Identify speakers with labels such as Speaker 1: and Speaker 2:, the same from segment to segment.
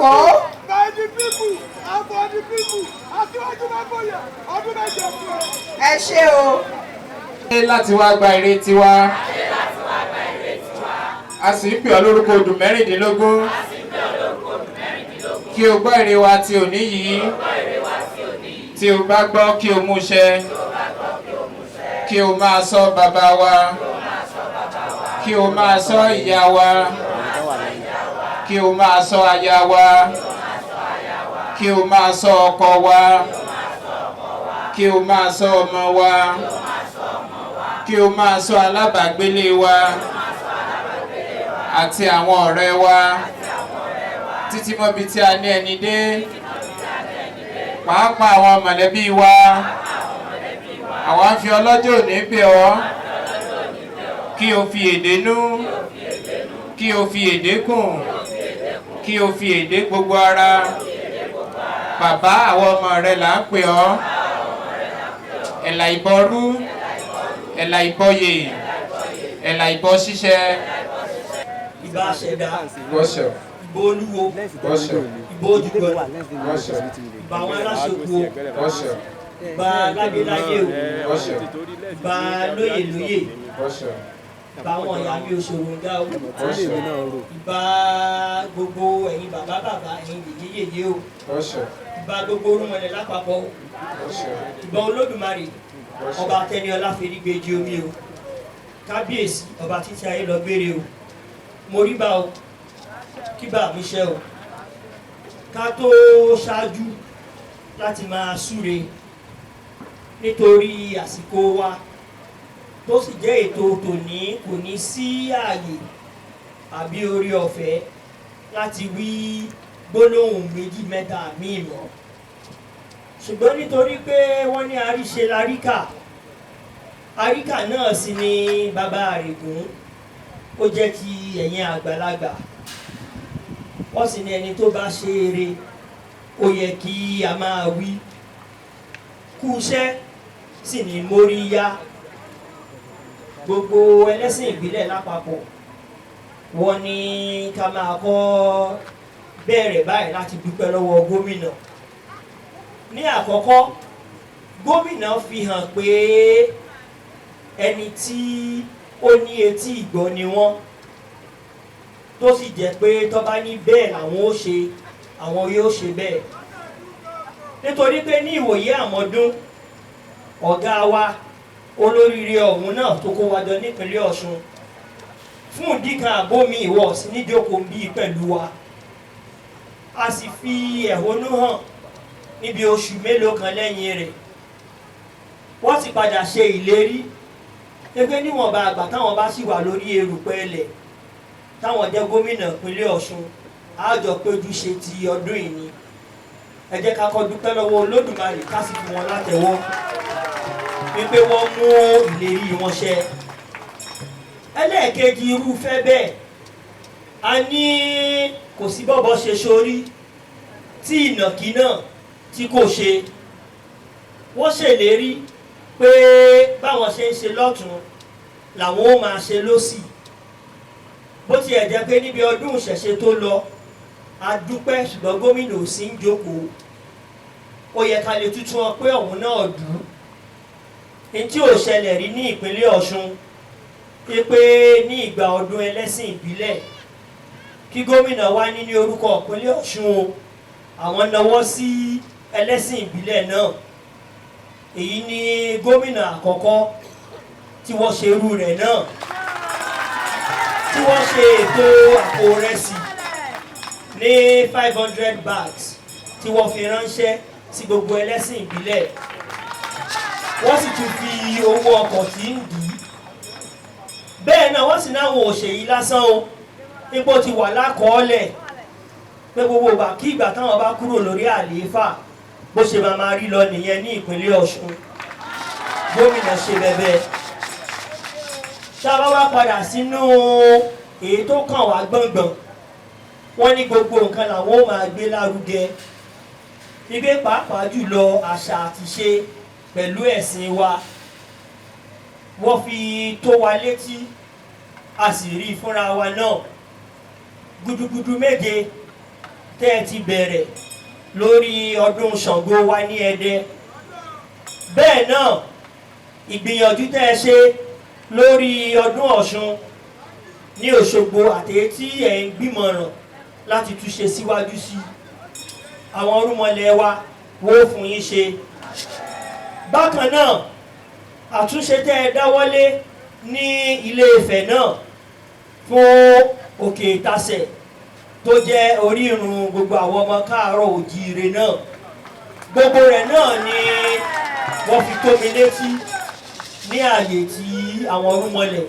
Speaker 1: jókòó.
Speaker 2: By the people and for the people. Aṣíwájú Mákòyà ọdún méje fún ẹ.
Speaker 1: Ẹ ṣé o.
Speaker 3: Láti wá gba ìrètí wa. A sì ń pè ọ́ lórúkọ odù mẹ́rìndínlógún. Kí o gbọ́ èrè wa ti òní yìí. Tí o bá gbọ́ kí o mú ṣẹ. Kí o máa sọ bàbá wa. Kí o máa sọ ìyá wa. Kí o máa sọ aya wa. Kí o máa sọ ọkọ wa. Kí o máa sọ ọmọ wa. Kí o máa sọ alábàágbélé wa. Àti àwọn ọ̀rẹ́ wa. Títí mọ́bi tí a ní ẹni dé. Pàápàá àwọn mọ̀lẹ́bí wa. Àwa ń fi ọlọ́jọ́ òní bẹ̀ ọ́. Kí o fi èdè nú. Kí o fi èdè kùn. Kí o fi èdè gbogbo ara. Bàbá àwọn ọmọ rẹ̀ là ń pè ọ́. Ẹ̀là ìbọrú. Ẹ̀là ìbọyè. Ẹ̀là ìbọ ṣíṣẹ́.
Speaker 4: Ìbà ṣẹ̀dá.
Speaker 3: Wọ́ṣọ̀.
Speaker 4: Ìbà olúwo.
Speaker 3: Wọ́ṣọ̀.
Speaker 4: Ìbà ojúgbọ̀n.
Speaker 3: Wọ́ṣọ̀.
Speaker 4: Ìbà àwọn aláṣepọ̀.
Speaker 3: Wọ́ṣọ̀.
Speaker 4: Ìbà lágbèláyé o.
Speaker 3: Wọ́ṣọ̀.
Speaker 4: Ìbà lóyè lóyè.
Speaker 3: Wọ́ṣọ̀.
Speaker 4: Ìbà àwọn ìyá mi òṣòro ń dá o.
Speaker 3: Wọ́ṣọ̀.
Speaker 4: Ìbà gbogbo ẹ̀yin bàbá bàbá ẹ̀yin yèyé yèyé o.
Speaker 3: Wọ́ṣọ̀.
Speaker 4: Ìbà gbogbo orúnmọlẹ̀ lápapọ̀ o.
Speaker 3: Wọ́ṣọ̀.
Speaker 4: Ìbà Olódùmarè. Ọba Tẹniọlá Fẹ́rígbèjì omi o. Kábíyèsí ọba títí ayé lọ gbére o. Mo rí bá o. Kí bá mi ṣe o. Ká tó ṣáájú láti máa súre nítorí àsìkò wa tó sì jẹ́ ètò tòní kò ní sí ààyè àbí orí ọ̀fẹ́ láti wí gbólóhùn méjì mẹ́ta míì mọ́. Ṣùgbọ́n nítorí pé wọ́n ní àríṣe láríkà, àríkà náà sì ni bàbá Àrègún, ó jẹ́ ti ẹ̀yin àgbàlagbà. Wọ́n sì ní ẹni tó bá ṣe eré ó yẹ kí a máa wí. Kúṣẹ́ sì ní móríyá. Gbogbo ẹlẹ́sìn ìbílẹ̀ lápapọ̀ wọ́n ní ká máa kọ́ bẹ̀rẹ̀ báyìí láti dúpẹ́ lọ́wọ́ gómìnà. Ní àkọ́kọ́, gómìnà fi hàn pé ẹni tí ó ní etí ìgbọ́ ni wọ́n, tó sì jẹ́ pé tó bá ní bẹ́ẹ̀ làwọn ó ṣe, àwọn yóò ṣe bẹ́ẹ̀. Nítorí pé ní ìwòye àmọ́dún, ọ̀gá wa olóríire ọ̀hún náà tó kó wa jọ nípínlẹ̀ Ọ̀ṣun fún ìdí kan àbómi ìwọ̀ sí níjókòó bíi pẹ̀lú wa. A sì fi ẹ̀hónú hàn níbi oṣù mélòó kan lẹ́yìn rẹ̀. Wọ́n sì padà ṣe ìlérí pé níwọ̀nba àgbà táwọn bá sì wà lórí erùpẹ̀ ilẹ̀ táwọn jẹ́ gómìnà ìpínlẹ̀ Ọ̀ṣun, a jọ péjú ṣe ti ọdún yìí ni. Ẹ jẹ́ ká kọ́ dúpẹ́ lọ́wọ́ Olódùmarè ká sì fi wọn látẹ̀wọ́ wípé wọ́n mú ìlérí wọn ṣẹ. Ẹlẹ́ẹ̀kejì irúfẹ́ bẹ́ẹ̀, a ní kò sí bọ́bọ́ ṣe sórí tí ìnàkí náà tí kò ṣe. Wọ́n ṣèlérí pé báwọn ṣe ń ṣe lọ́tún làwọn ó máa ṣe lósì. Bó tiẹ̀ jẹ́ pé níbi ọdún ìṣẹ̀ṣe tó lọ, a dúpẹ́ ṣùgbọ́n gómìnà ò sí ń jókòó. Ó yẹ ká lè tútù wọn pé ọ̀hún náà dùn. Ní tí ò ṣẹlẹ̀ rí ní ìpínlẹ̀ Ọ̀ṣun pé ní ìgbà ọdún ẹlẹ́sìn ìbílẹ̀ kí gómìnà wá ní orúkọ ìpínlẹ̀ Ọ̀ṣun o, àwọn náwó sí ẹlẹ́sìn ìbílẹ̀ náà. Èyí ni gómìnà àkọ́kọ́ tí wọ́n ṣe irú rẹ̀ náà, tí wọ́n ṣe ètò àpò rẹsì ní 500 bags tí wọ́n fi ránṣẹ́ sí gbogbo ẹlẹ́sìn ìbílẹ̀. Wọ́n sì tún fi owó ọkọ̀ tí ń dì í. Bẹ́ẹ̀ náà wọ́n sì náwọn òṣèyí lásán o, ipò ti wà lákọọ́lẹ̀ pé gbogbo ìgbà kí ìgbà táwọn bá kúrò lórí àlééfà bó ṣe máa rí lọ nìyẹn ní ìpínlẹ̀ Ọ̀ṣun. Gómìnà ṣe bẹ̀bẹ̀. Ṣábá wá padà sínú èyí tó kàn wá gbọ̀ngbọ̀n, wọ́n ní gbogbo nǹkan làwọn ó máa gbé lárugẹ. Ibé pàápàá jùlọ àṣà àti ṣe pẹ̀lú ẹ̀sìn wa. Wọ́n fi tó wa létí, a sì rí fúnra wa náà. Gudugudu méje tẹ́ ẹ ti bẹ̀rẹ̀ lórí ọdún Ṣàngó wa ní Ẹdẹ. Bẹ́ẹ̀ náà ìgbìyànjú tẹ́ ẹ ṣe lórí ọdún Ọ̀ṣun ní Òṣogbo àti tí ẹ̀ ń gbìmọ̀ràn láti túnṣe síwájú sí. Àwọn orúmọlẹ̀ wa wó fún yín ṣe. Bákan náà àtúnṣe tẹ́ ẹ dáwọ́lé ní Ilé Ifẹ̀ náà fún Òkè Ìtasẹ̀ tó jẹ́ orírun gbogbo àwọn ọmọ káàárọ̀ òjíire náà, gbogbo rẹ̀ náà ni wọ́n fi tó mi létí ní ààyè tí àwọn orúmọlẹ̀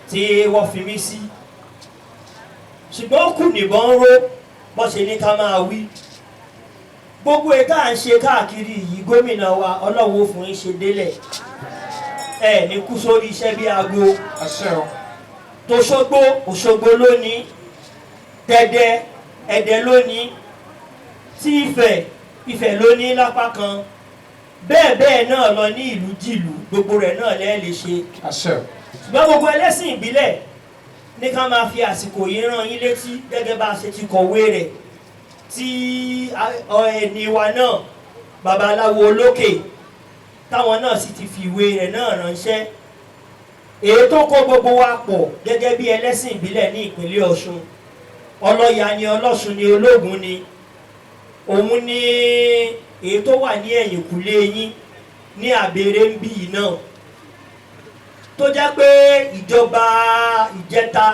Speaker 4: tí wọ́n fi mí sí. Ṣùgbọ́n kù nìbọn ró bọ́ ṣe ní ká máa wí. Gbogbo ètò à ń ṣe káàkiri yìí gómìnà wa Ọlọ́run fún yín ṣe délẹ̀. Ẹ ní kú sórí iṣẹ́ bí aago. Tòṣogbo Òṣogbo lónìí, Tẹ̀dẹ̀ Ẹ̀dẹ̀ lónìí, tí Ifẹ̀ lónìí lápá kan. Bẹ́ẹ̀ bẹ́ẹ̀ náà lọ ní ìlú jìlú, gbogbo rẹ̀ náà lẹ́ lè ṣe. Ṣùgbọ́n gbogbo ẹlẹ́sìn ìbílẹ̀ ní ká máa fi àsìkò yìí rán yín létí gẹ́gẹ́ bá a ṣe ti kọ̀wé rẹ̀ tí ẹni wa náà babaláwo olókè táwọn náà sì ti fi ìwé rẹ̀ náà ránṣẹ́. Èyí tó kó gbogbo wa pọ̀ gẹ́gẹ́ bí ẹlẹ́sìn ìbílẹ̀ ní ìpínlẹ̀ Ọ̀ṣun, Ọlọ́ya ni, Ọlọ́ṣun ni, Ológun ni, òun ni èyí tó wà ní ẹ̀yìnkùlé yín ní Àbèrè ń bí yìí náà, tó jẹ́ pé ìjọba ìjẹta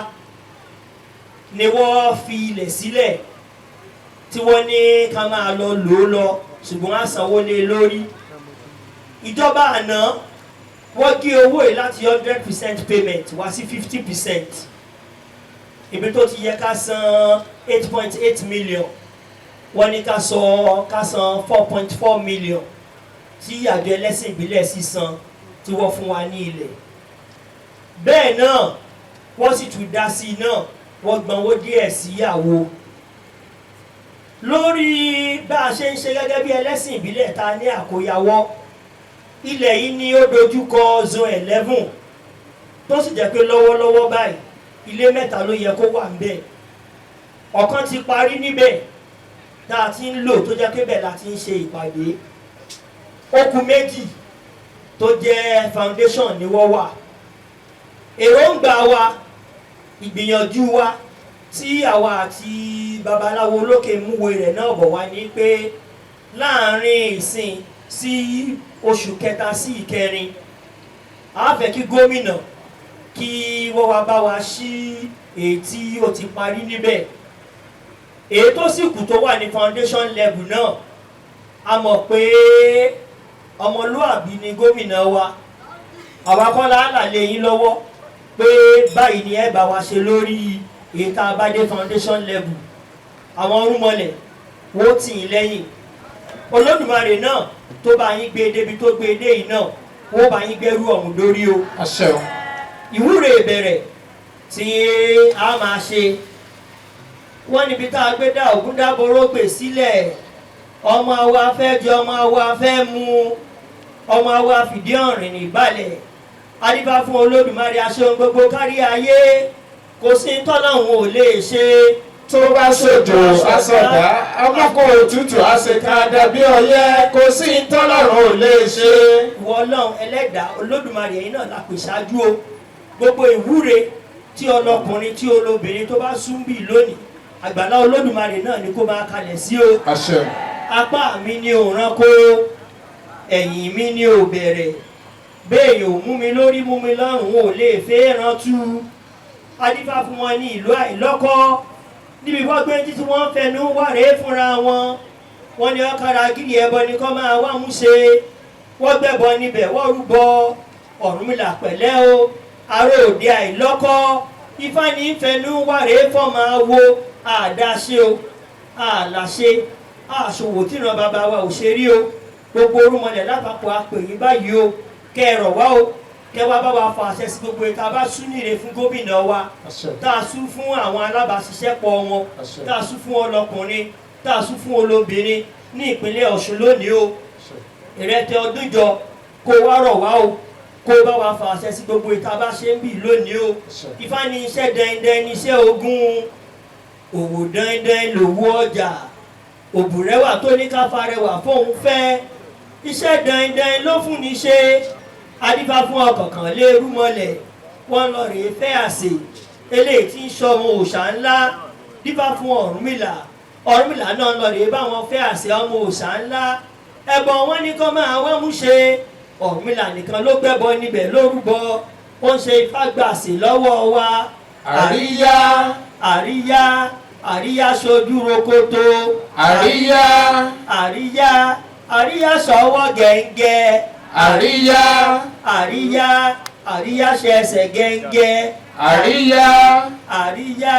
Speaker 4: ni wọ́n fi ilẹ̀ sílẹ̀ tí wọ́n ní ká máa lọ lò ó lọ, ṣùgbọ́n á sanwó lé lórí. Ìjọba àná wọ́n gé owó yìí láti 100% payment wá sí 50%. Ibi tó ti yẹ ká san 8.8 million wọ́n ní ká san 4.4 million tí àjọ ẹlẹ́sìn ìbílẹ̀ sì san tí wọ́n fún wa ní ilẹ̀. Bẹ́ẹ̀ náà wọ́n sì tún dá sí náà, wọ́n gbọ́nwó díẹ̀ síyàwó. Lórí bá a ṣe ń ṣe gẹ́gẹ́ bí ẹlẹ́sìn ìbílẹ̀ ta ní àkóyawọ́, ilẹ̀ yìí ni ó dojúkọ zone 11 tó sì jẹ́ pé lọ́wọ́lọ́wọ́ báyìí ilé 3 ló yẹ kó wà níbẹ̀. Ọ̀kan ti parí níbẹ̀ tá a ti ń lò tó jẹ́ pé bẹ́ẹ̀ la ti ń ṣe ìpàdé. Ó kù 2 tó jẹ́ foundation ni wọ́n wà. Èròǹgbà wa, ìgbìyànjú wa tí àwa àti babaláwo olókè múwe rẹ̀ náà bọ̀ wá ní pé láàrin ìsìn sí oṣù kẹta sí ìkẹrin a fẹ́ kí gómìnà kí wọ́n wá bá wa ṣí èyí tí ó ti parí níbẹ̀. Èyí tó sì kù tó wà ní foundation level náà, a mọ̀ pé ọmọlúàbí ni gómìnà wa, àwa kọ́ la lé yín lọ́wọ́ pé báyìí ni ẹ bá wa ṣe lórí èyí tá a bá dé foundation level. Àwọn orúmọlẹ̀ wó tì yín lẹ́yìn. Olódùmarè náà tó bá yín gbé débi tó gbé dé yìí náà wọ́n bá yín gbẹ́rú ọ̀hún dórí o. Ìwúre ìbẹ̀rẹ̀ tí a máa ṣe, wọ́n níbi tá a gbé dá Ògúndáboró gbè sílẹ̀, ọmọ wa fẹ́ jẹ, ọmọ wa fẹ́ mu, ọmọ wa fìdí ọ̀rìn nígbàlẹ̀. Adífá fún Olódùmarè aṣọ gbogbo kárí ayé, kò sí tọ́lọ́hún ò lè ṣe.
Speaker 3: Tó bá ṣòjò àsọdá, ọmọkò òtútù àṣekà dàbí ọyẹ́, kò sí tọ́lọ́run ò lè ṣe.
Speaker 4: Ìwọ Ọlọ́run ẹlẹ́dàá Olódùmarè yìí náà la pè ṣáájú o. Gbogbo ìwúre tí ọlọ́kùnrin tí olóbìnrin tó bá sún bí lónìí, àgbàlá Olódùmarè náà ni kó máa kalẹ̀ sí o. Apá mi ni ò ránkó, ẹ̀yìn mi ni ò bẹ̀rẹ̀, bẹ́ẹ̀ yóò mú mi lórí mú mi lọ́rùn ò lè fẹ́ rántú. Adífá fún wọn ní ìlú àìlọ́kọ́, níbi wọ́n gbé títí wọ́n fẹnu wàrẹ́ fúnra wọn. Wọ́n ní ọ̀kadà gírí ẹbọ ni kọ́ máa wá mú ṣe. Wọ́n gbẹ̀bọ níbẹ̀ wọ́n rúbọ Ọ̀rúnmìlà pẹ̀lẹ́ o. Aró òde àìlọ́kọ́, Ifá ní fẹnu wàrẹ́ fọ́ máa wo àdáṣe o, àlàṣe, àṣòwò tíran bàbá wa ò ṣe rí o. Gbogbo orúmọlẹ̀ lápapọ̀ apèyí báyìí o, kẹrọ̀ wá o, kẹwàá bá wa fọ àṣẹ sí gbogbo ìta bá sún níre fún gómìnà wa, tá a sún fún àwọn alábàáṣiṣẹ́pọ̀ wọn, tá a sún fún ọlọ́kùnrin, tá a sún fún olóbìnrin ní ìpínlẹ̀ Ọ̀ṣun lónìí o. Ìrẹtẹ Ọdúnjọ kó wá rọ̀ wá o, kó bá wa fọ àṣẹ sí gbogbo ìta bá ṣe ń bì lónìí o. Ifá ní iṣẹ́ dandan ní iṣẹ́ ogun, òwò dandan lòwò ọjà. òbúrẹ́wà tó ní ká farẹwà fóun fẹ́ iṣẹ́ dandan ló fún ní ṣe adífá fún ọkọ̀ọ̀kan lérú mọ́lẹ̀ wọ́n lọ rèé fẹ́ àsè eléyìí tí ń sọmọ òòṣà ńlá dífá fún Ọ̀rúnmìlà náà lọ rèé báwọn fẹ́ àsè ọmọ òòṣà ńlá ẹ̀bọ̀n wọn ní kọ́ máa wọ́n mú ṣe Ọ̀rúnmìlà nìkan ló gbẹ́bọ níbẹ̀ lórúbọ ó ń ṣe ifá gbàsè lọ́wọ́ wa
Speaker 3: àríyá
Speaker 4: àríyá àríyá ṣojú rokoto
Speaker 3: àríyá
Speaker 4: àríyá àríyá sọwọ́ gẹ́ngẹ́
Speaker 3: àríyá
Speaker 4: àríyá àríyá ṣẹṣẹ gẹ́ngẹ́
Speaker 3: àríyá
Speaker 4: àríyá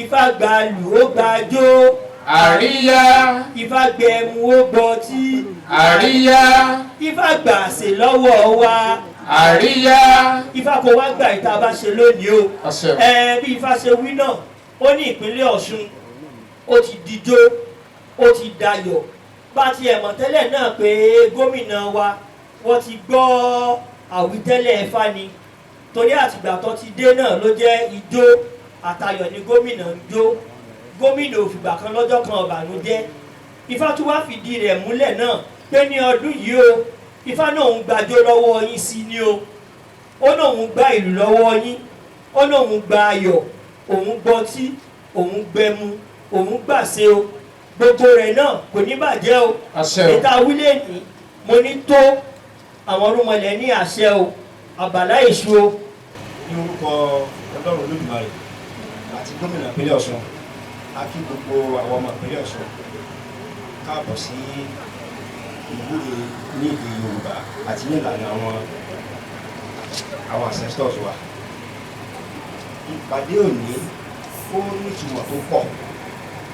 Speaker 4: ifá gbalù ó gbàjó
Speaker 3: àríyá
Speaker 4: ifá gbẹmu ó gbọtí
Speaker 3: àríyá
Speaker 4: ifá gbàsè lọ́wọ́ wa
Speaker 3: àríyá
Speaker 4: ifá kò wá gbà ìta bá ṣe lónìí o
Speaker 3: àṣẹ
Speaker 4: bí ifá ṣe wí náà ó ní ìpínlẹ̀ Ọ̀ṣun ó ti dijó ó ti dayọ̀ bá tiẹ̀ mọ̀ tẹ́lẹ̀ náà pé gómìnà wa wọ́n ti gbọ́ àwítẹ́lẹ̀ Ifá ni torí àtìgbà tó ti dé náà ló jẹ́ ijó àtayọ̀ ni gómìnà ń jó gómìnà òfìgbà kan lọ́jọ́ kan ọ̀bànújẹ́ Ifá tún wá fìdí rẹ̀ múlẹ̀ náà pé ní ọdún yìí o Ifá náà ń gbàjó lọ́wọ́ yín sí ni o ó náà ń gba ìlú lọ́wọ́ yín ó náà ń gba ayọ̀ òun gbọtí òun gbẹmu òun gbàṣe o gbogbo rẹ̀ náà kò ní bàjẹ́ o ìta wílé ní mo ní tó àwọn orúnmọlẹ̀ ní àṣẹ o àbàlá èṣù o.
Speaker 1: ní orúkọ Ọlọ́run Olódùmarè àti gómìnà ìpínlẹ̀ Ọ̀ṣun a kí gbogbo àwọn ọmọ ìpínlẹ̀ Ọ̀ṣun káàbọ̀ sí ìwúre ní èdè Yorùbá àti ní ìlànà àwọn ancestors wa. Ìpàdé òní ó ní ìtumọ̀ tó pọ̀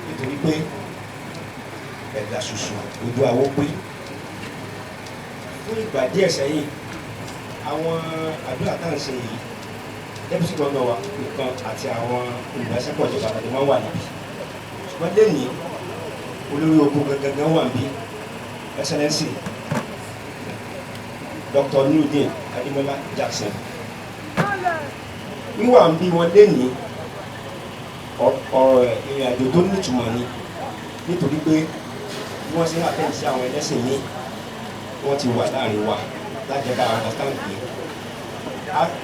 Speaker 1: nítorí pé ẹ̀dà ṣoṣo ojú àwọ̀ pé fún ìgbà díẹ̀ sẹ́yìn àwọn àdúrà tá à ń ṣe yìí dẹ́pútì gbọ́dọ̀ wa nìkan àti àwọn olùdásẹ́pọ̀ ìjọba àtàdé máa ń wà níbí ṣùgbọ́n lẹ́nìí olórí oko gangan wà níbí Excellency Dr. Nurudeen Adémọ́lá Jackson wíwà ń bí wọn lẹ́nìí ọ̀rọ̀ ìrìn àjò tó nítumọ̀ ni nítorí pé bí wọ́n ṣe ń àtẹ̀yìn sí àwọn ẹlẹ́sìn yìí wọ́n ti wà láàrin wa láti ẹ̀ka understand pé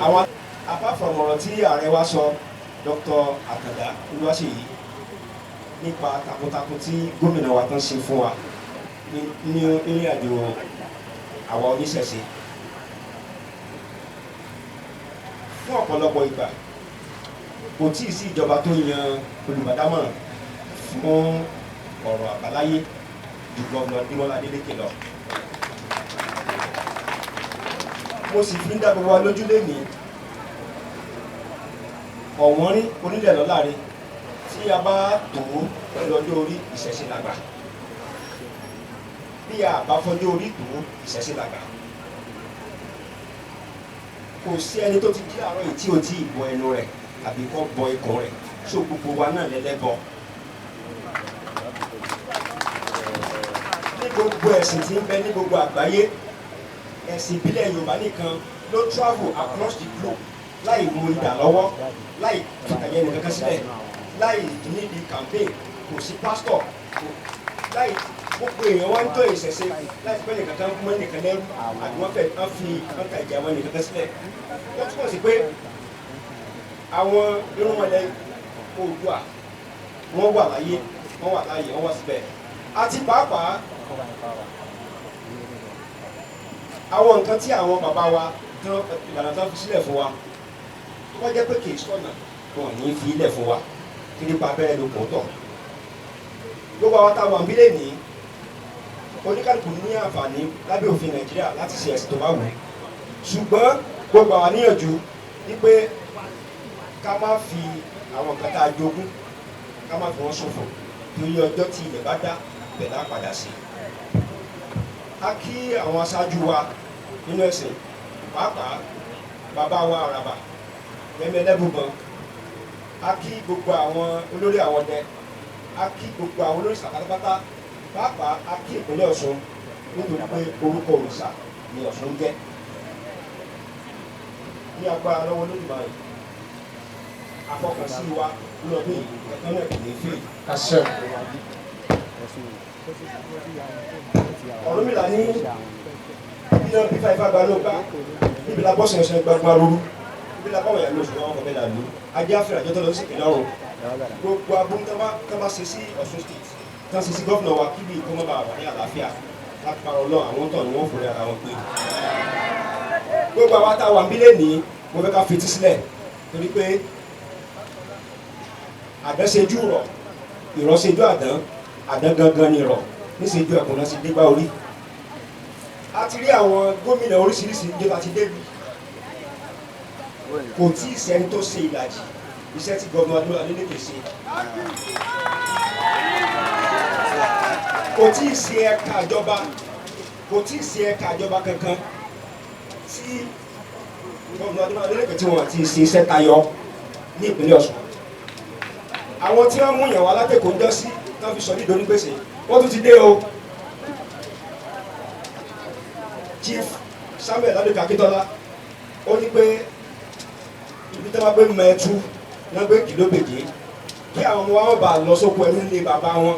Speaker 1: àwọn apart from ọ̀rọ̀ tí ààrẹ wa sọ Dr. Àkàndá Olúwaṣèyí nípa takuntakun tí gómìnà wa tán ṣe fún wa ní ìrìn àjò àwa oníṣẹ̀ṣe fún ọ̀pọ̀lọpọ̀ ìgbà kò tí ì sí ìjọba tó yan olùbádámọ̀ràn fún ọ̀rọ̀ àbáláyé ju gómìnà Adémọ́lá Adélékè lọ. mo sì fi ń dá gbogbo wa lójú lẹ́nìí ọ̀wọ́n rí onílẹ̀ lọ́láre tí a bá tó lọ́jọ́ orí ìṣẹ̀ṣe làgbà bí a bá fọjọ́ orí tó ìṣẹ̀ṣe làgbà kò sí ẹni tó ti jí àárọ̀ yìí tí o ti bọ ẹnu rẹ̀ àbí kọ́ bọ ikùn rẹ̀ so gbogbo wa náà lẹ́lẹ́bọ. ní gbogbo ẹ̀sìn tí ń bẹ ní gbogbo àgbáyé ẹ̀sìn ìbílẹ̀ Yorùbá nìkan ló travel across the globe láì mú idà lọ́wọ́ láì fàkàyẹ nìkan kan sílẹ̀ láì níbi campaign kò sí pásítọ̀ láì gbogbo èèyàn wá ń tó ìṣẹ̀ṣe láti pẹ́ nìkan kan mọ́ nìkan lẹ́rú àbí wọ́n fẹ́ wọ́n fi ọ̀tà ìjà wọn nìkan kan sílẹ̀ wọ́n túmọ̀ sí pé àwọn irúnmọlẹ̀ Oòduà wọ́n wà láyé wọ́n wà láyé wọ́n wà síbẹ̀ àti pàápàá àwọn nǹkan tí àwọn bàbá wa tán ìlànà tán fi sílẹ̀ fún wa wọ́n jẹ́ pé kì í sọ̀nà wọn ní fi ilẹ̀ fún wa kí nípa abẹ́rẹ́ ló kàn tọ̀ gbogbo àwọn táwọn àbílẹ̀ ní oníkálukú ní àǹfààní lábẹ́ òfin Nàìjíríà láti ṣe ẹ̀sìn tó bá wù ṣùgbọ́n gbogbo àwọn níyànjú wípé ká má fi àwọn nǹkan tá a jogún ká má fi wọ́n ṣòfò torí ọjọ́ tí ilẹ̀ bá dá bẹ̀ dá padà sí. a kí àwọn aṣáájú wa nínú ẹ̀sìn pàápàá bàbá wa Àràbà Yẹmí Ẹlẹ́bùbọn a kí gbogbo àwọn olórí àwọn ọdẹ a kí gbogbo àwọn olórí sàkátápátá pàápàá a kí ìpínlẹ̀ Ọ̀ṣun nítorí pé orúkọ òrìṣà ni Ọ̀ṣun jẹ́ ní agbára lọ́wọ́ Olódùmarè àfọkànsí wa lọ́dún yìí ẹ̀tọ́ náà kò ní fè. Ọ̀rúnmìlà ní iná bí fáifá gba ló gbá níbi la bọ́ sẹ̀nsẹ̀ gbagba rúru níbi la báwọn ìyàlú oṣù wọn kọ̀ọ̀bẹ là lù ajé àfẹ́rẹ́ àjọ tó lọ sí ìpínlẹ̀ ọ̀run gbogbo abúlé tó bá ṣe sí Ọ̀ṣun state tó ṣe sí gọ́fìnà wa kí bí ìkọ́mọ́ bá wà ní àlàáfíà láti parọ́ lọ àwọn tó ní wọ́n fòrè ara wọn pé gbogbo àwọn táwa ń bílẹ̀ ní mo fẹ́ ká fetí sílẹ̀ torí pé àdánṣejú rọ̀ ìrọ̀ṣejú àdán gangan ni rọ̀ níṣejú ẹ̀kún náà ti dé gbá orí a ti rí àwọn gómìnà oríṣiríṣi ìjọba ti débi kò tí ì sẹ́ni tó ṣe ìlàjì iṣẹ́ tí gómìnà Adeleke ṣe kò tí ì ṣe ẹ̀ka ìjọba kankan tí gómìnà Adeleke tí wọ́n ti ṣe iṣẹ́ tayọ ní ìpínlẹ̀ Ọ̀ṣun àwọn tí wọ́n mú yàn wá látẹ̀kọ́ ń jọ sí tán fi sọ ní ìdónígbèsè wọ́n tún ti dé o Chief Samuel Adeleke Akíntọ́lá ó ní pé ibi tí wọ́n gbé mẹ́ẹ̀tú wọ́n gbé kìlóbèjì kí àwọn ọmọ wọn bá lọ sóko ẹnu ilé bàbá wọn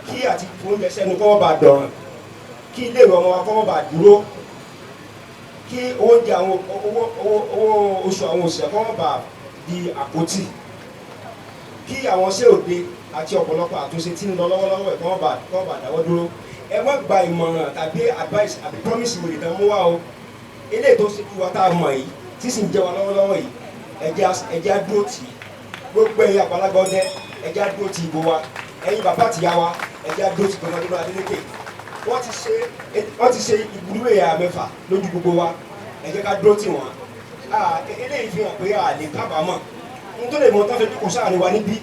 Speaker 1: kí àti oúnjẹ sẹ́nu kọ́ wọ́n bá dọ̀ràn kí ilé ìwé ọmọ wa kọ́ wọ́n bá dúró kí oúnjẹ àwọn owó oṣù àwọn òṣìṣẹ́ kọ́ wọ́n bá di àpótí kí àwọn ṣé òde àti ọ̀pọ̀lọpọ̀ àtúnṣe tí ń lọ lọ́wọ́lọ́wọ́ ẹ̀ kọ́ wọ́n bá dáwọ́ dúró ẹ má gba ìmọ̀ràn tàbí advice àbí promise wòlé tán mú wá o eléyìí tó ṣe kí wa tá a mọ̀ yìí tí sì ń jẹ́ wa lọ́wọ́lọ́wọ́ yìí ẹjẹ́ á dúró tì í gbogbo ẹ̀yin àgbàlagbà ọdẹ ẹjẹ́ á dúró tì ìbò wa ẹ̀yin bàbá àtìyá wa ẹjẹ́ á dúró tì gómìnà Adeleke wọ́n ti ṣe ìbúrú ẹ̀yà mẹ́fà lójú gbogbo wa ẹ jẹ́ ká dúró tì wọ́n eléyìí fi hàn pé a lè kábàámọ̀ n tó lè mọ tán fi dúkùú sáàrin wa níbí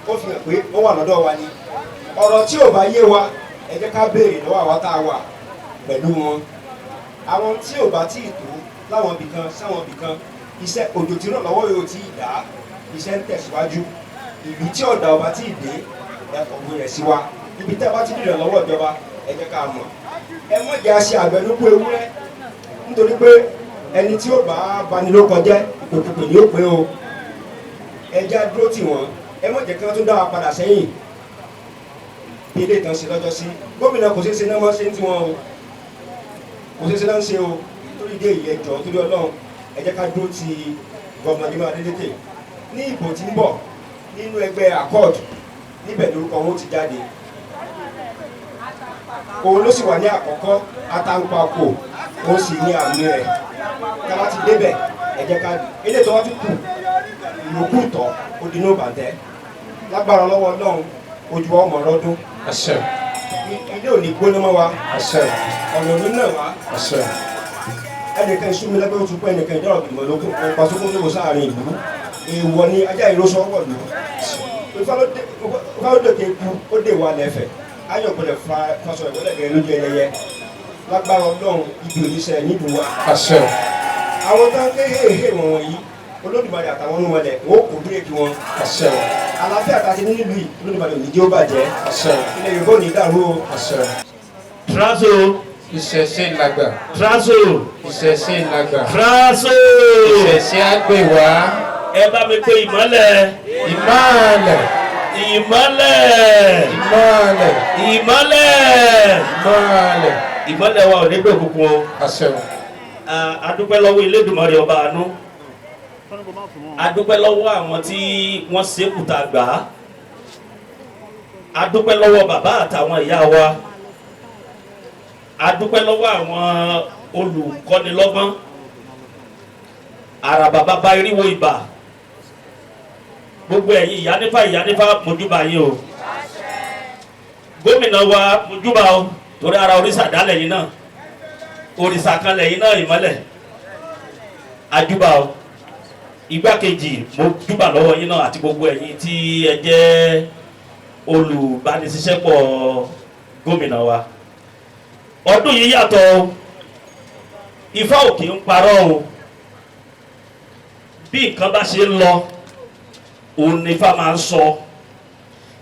Speaker 1: ó fi hàn pé ó wà lọ́dọ̀ wa ni ọ̀rọ̀ tí ò bá yé wa ẹ jẹ́ ká béèrè lọ́wọ́ àwa tá a wà pẹ̀lú wọn àwọn tí ò bá tí ì tó láwọn ibìkan sáwọn ibìkan iṣẹ́ òjò tí ràn lọ́wọ́ yóò tí ì dá iṣẹ́ ń tẹ̀síwájú ìlú tí ọ̀dà ọba tí ì dé ẹ̀kọ́ gbé rẹ̀ sí wa ibi tẹ́ bá ti nílò lọ́wọ́ ìjọba ẹ jẹ́ ká mọ̀ ẹ mọ̀ jẹ́ àṣẹ àgbẹ̀lógún ewúrẹ́ nítorí pé ẹni tí ó bá banilókan jẹ́ ìpèkùpè ní ó pé o ẹ jẹ́ á dúró tì wọ́n ẹ mọ̀ jẹ́ kí wọ́n tún dá wa padà sẹ́yìn bí ilé ìtàn ṣe lọ́jọ́ sí gómìnà kò ṣeé ṣe náà máa ṣe ń tí wọn o kò ṣeé ṣe náà ń ṣe o torí dé ìyẹn jọ torí Ọlọ́run ẹ jẹ́ ká dúró ti gómìnà Adeleke ní ìbò tí ń bọ̀ nínú ẹgbẹ́ accord níbẹ̀ lórúkọ wọn ti jáde òun ló sì wà ní àkọ́kọ́ Àtàǹpàkò òun sì ní àmì rẹ̀ ká bá ti débẹ̀ ẹ jẹ́ ká ilé tó wá tún kù ìlòkù tọ̀ ó di ní òbàǹtẹ́ lágbára lọ́wọ́ Ọlọ́run ojú wa ọmọ ọlọ́dún ilé ò ní gbóná mọ́ wa ọ̀nà òní náà wá ẹnìkan ìsúnmi lẹ́gbẹ́ ó tún pẹ́ ẹnìkan ìdọ́rọ̀ gbìmọ̀ lókun pàṣípò tó kò sáàrin ìlú èèwọ̀ ni ajá ìrósọ wọ̀ lù ìfálódòkè ikú ó dé wa lẹ́fẹ̀ ayọ̀ gbọ́dọ̀ faṣọ ìwọ́lẹ̀gẹ̀rẹ̀ lójú ẹyẹyẹ lágbára Ọlọ́run ibi òníṣẹ́ nílùú wa àwọn tó ń ké héhé wọn wọ̀nyí Olódùmarè àtàwọn ọmọlẹ̀ wọn ó kò bírèkì wọn àlàáfíà tàti nílùú yìí Olódùmarè ò ní jẹ́ ó bàjẹ́ ilẹ̀ Yorùbá ò ní dàrú o.
Speaker 4: Traso.
Speaker 3: Ìṣẹ̀ṣe làgbà.
Speaker 4: Traso.
Speaker 3: Ìṣẹ̀ṣe làgbà.
Speaker 4: Traso.
Speaker 3: Ìṣẹ̀ṣe àgbè wá.
Speaker 4: Ẹ bá mi pé ìmọ́lẹ̀.
Speaker 3: Ìmọ́lẹ̀.
Speaker 4: Ìmọ́lẹ̀.
Speaker 3: Ìmọ́lẹ̀.
Speaker 4: Ìmọ́lẹ̀.
Speaker 3: Ìmọ́lẹ̀.
Speaker 4: Ìmọ́lẹ̀ wa ò ní gbé òkùnkùn o. Adúpẹ́ lọ́wọ́ Elédùmarè ọba àánú. Adúpẹ́ lọ́wọ́ àwọn tí wọ́n ṣekúta gbà á. Adúpẹ́ lọ́wọ́ bàbá àtàwọn ìyá wa. Adúpẹ́ lọ́wọ́ àwọn olùkọ́nilọ́gbọ́n. Àràbà bàbá iríwo ìbà. Gbogbo ẹ̀yin ìyá nífà mojúbà yín o. Gómìnà wa mojúbà o torí ara òrìṣà dálẹ̀ yìí náà òrìṣà kan lẹ́yìn náà ìmọ́lẹ̀ àjúbà o. Igbákejì mojúbà lọ́wọ́ yín náà àti gbogbo ẹ̀yin tí ẹ jẹ́ olùbánisíṣẹ́pọ̀ gómìnà wa. Ọdún yìí yàtọ̀ o Ifá òkè ń parọ́ o bí nǹkan bá ṣe ń lọ òun ni Ifá máa ń sọ.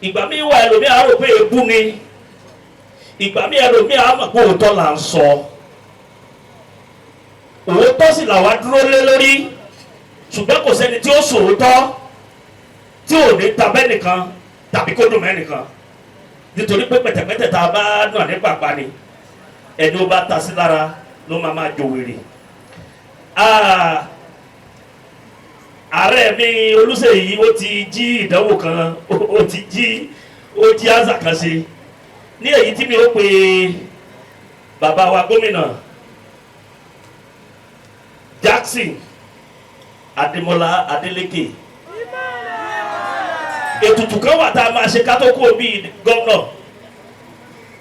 Speaker 4: Ìgbà míì wà ẹlòmíì á rò pé èébú ni ìgbà míì ẹlòmíì á mọ̀ pé òótọ́ là ń sọ òótọ́ sì làwa dúró lé lórí ṣùgbọ́n kò sẹ́ni tí ó sòótọ́ tí ò ní ta bẹ́nìkan tàbí kó dùn mẹ́nìkan
Speaker 5: nítorí pé pẹ̀tẹ̀pẹ̀tẹ̀ tá a bá nà ní pàpà ni ẹni ó bá ta sí lára ló máa jó wèrè. ààrẹ mi Olúṣèyí ó ti jí ìdánwò kan ó jí àṣà kan ṣe ní èyí tí mi ó pe bàbá wa gómìnà Jackson Adémọ́lá Adélékè ètùtù kan wà tá a máa ṣe ká tó kó bíi gómìnà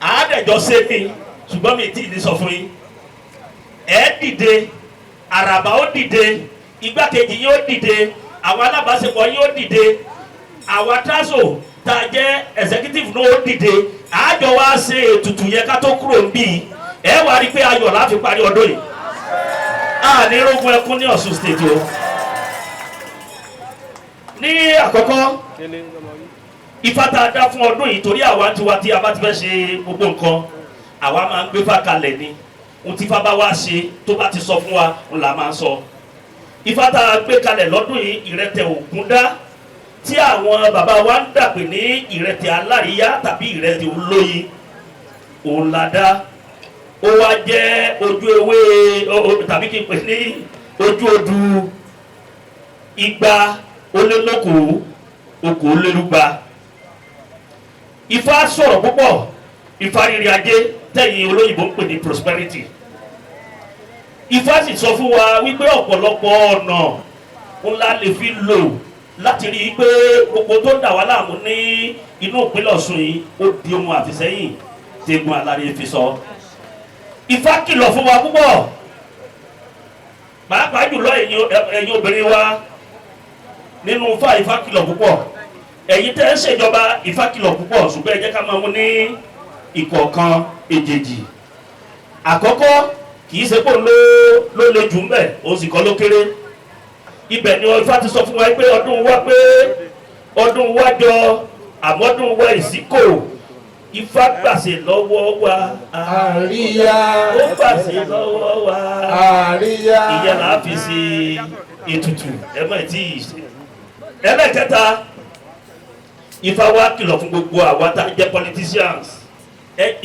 Speaker 5: àádẹ́jọ́ ṣe mí ṣùgbọ́n mi tí ì ní sọ fún yín ẹ dìde àràbà ó dìde igbákejì yín ó dìde àwọn alábàáṣepọ̀ yín ó dìde àwọn traso tá a jẹ́ executive náà ó dìde àjọ wa ṣe ètùtù yẹn ká tó kúrò níbí ẹ wá rí i pé ayọ̀ láti parí ọdún yìí a ní rógun ẹkún ní Ọ̀ṣun state o. ní àkọ́kọ́ ifá tá a dá fún ọdún yìí torí àwa tiwa tí a bá ti fẹ́ ṣe gbogbo nǹkan àwa máa ń gbé fá kalẹ̀ ni ohun tí ifá bá wá ṣe tó bá ti sọ fún wa ń là máa ń sọ. ifá tá a gbé kalẹ̀ lọ́dún yìí ìrẹtẹ̀ Ògúndá tí àwọn bàbá wa ń dàpè ní ìrẹtẹ̀ aláríyá tàbí ìrẹtẹ̀ olóyin òun là dá ó wá jẹ́ ojú ewé tàbí kí n pè ní ojú odù igba olélókòó okòólélúgba. ifá sọ̀rọ̀ púpọ̀ ifá rírí ajé tẹ̀yìn olóyìnbó ń pè ní prosperity. ifá sì sọ fún wa wípé ọ̀pọ̀lọpọ̀ ọ̀nà ńlá lè fi lò láti rí i pé gbogbo tó dà wá láàmú ní inú ìpínlẹ̀ Ọ̀ṣun yìí ó di ohun àfisẹ́yìn tí egun alárè fi sọ. ifá kìlọ̀ fún wa púpọ̀ pàápàá jùlọ ẹ̀yin obìnrin wa nínú ifá kìlọ̀ púpọ̀ ẹ̀yin tẹ́ ń ṣèjọba ifá kìlọ̀ púpọ̀ ṣùgbọ́n ẹ jẹ́ ká máa mú ní ìkọ̀ọ̀kan èjèèjì. àkọ́kọ́ kì í ṣe pé ló le jù ń bẹ̀ òun sì kọ́ ló kéré. ibẹ̀ ni ifá ti sọ fún wa pé ọdún wa jọ àmọ́dún wa ìsíkò ifá gbàṣẹ lọ́wọ́ wa
Speaker 3: àríyá
Speaker 5: ó gbàṣẹ lọ́wọ́ wa
Speaker 3: àríyá
Speaker 5: ìyẹn là á fi ṣe ètùtù ẹ mọ̀ tí ì ṣe. ẹlẹ́kẹta ifá wa kìlọ̀ fún gbogbo àwa tá a jẹ́ politicians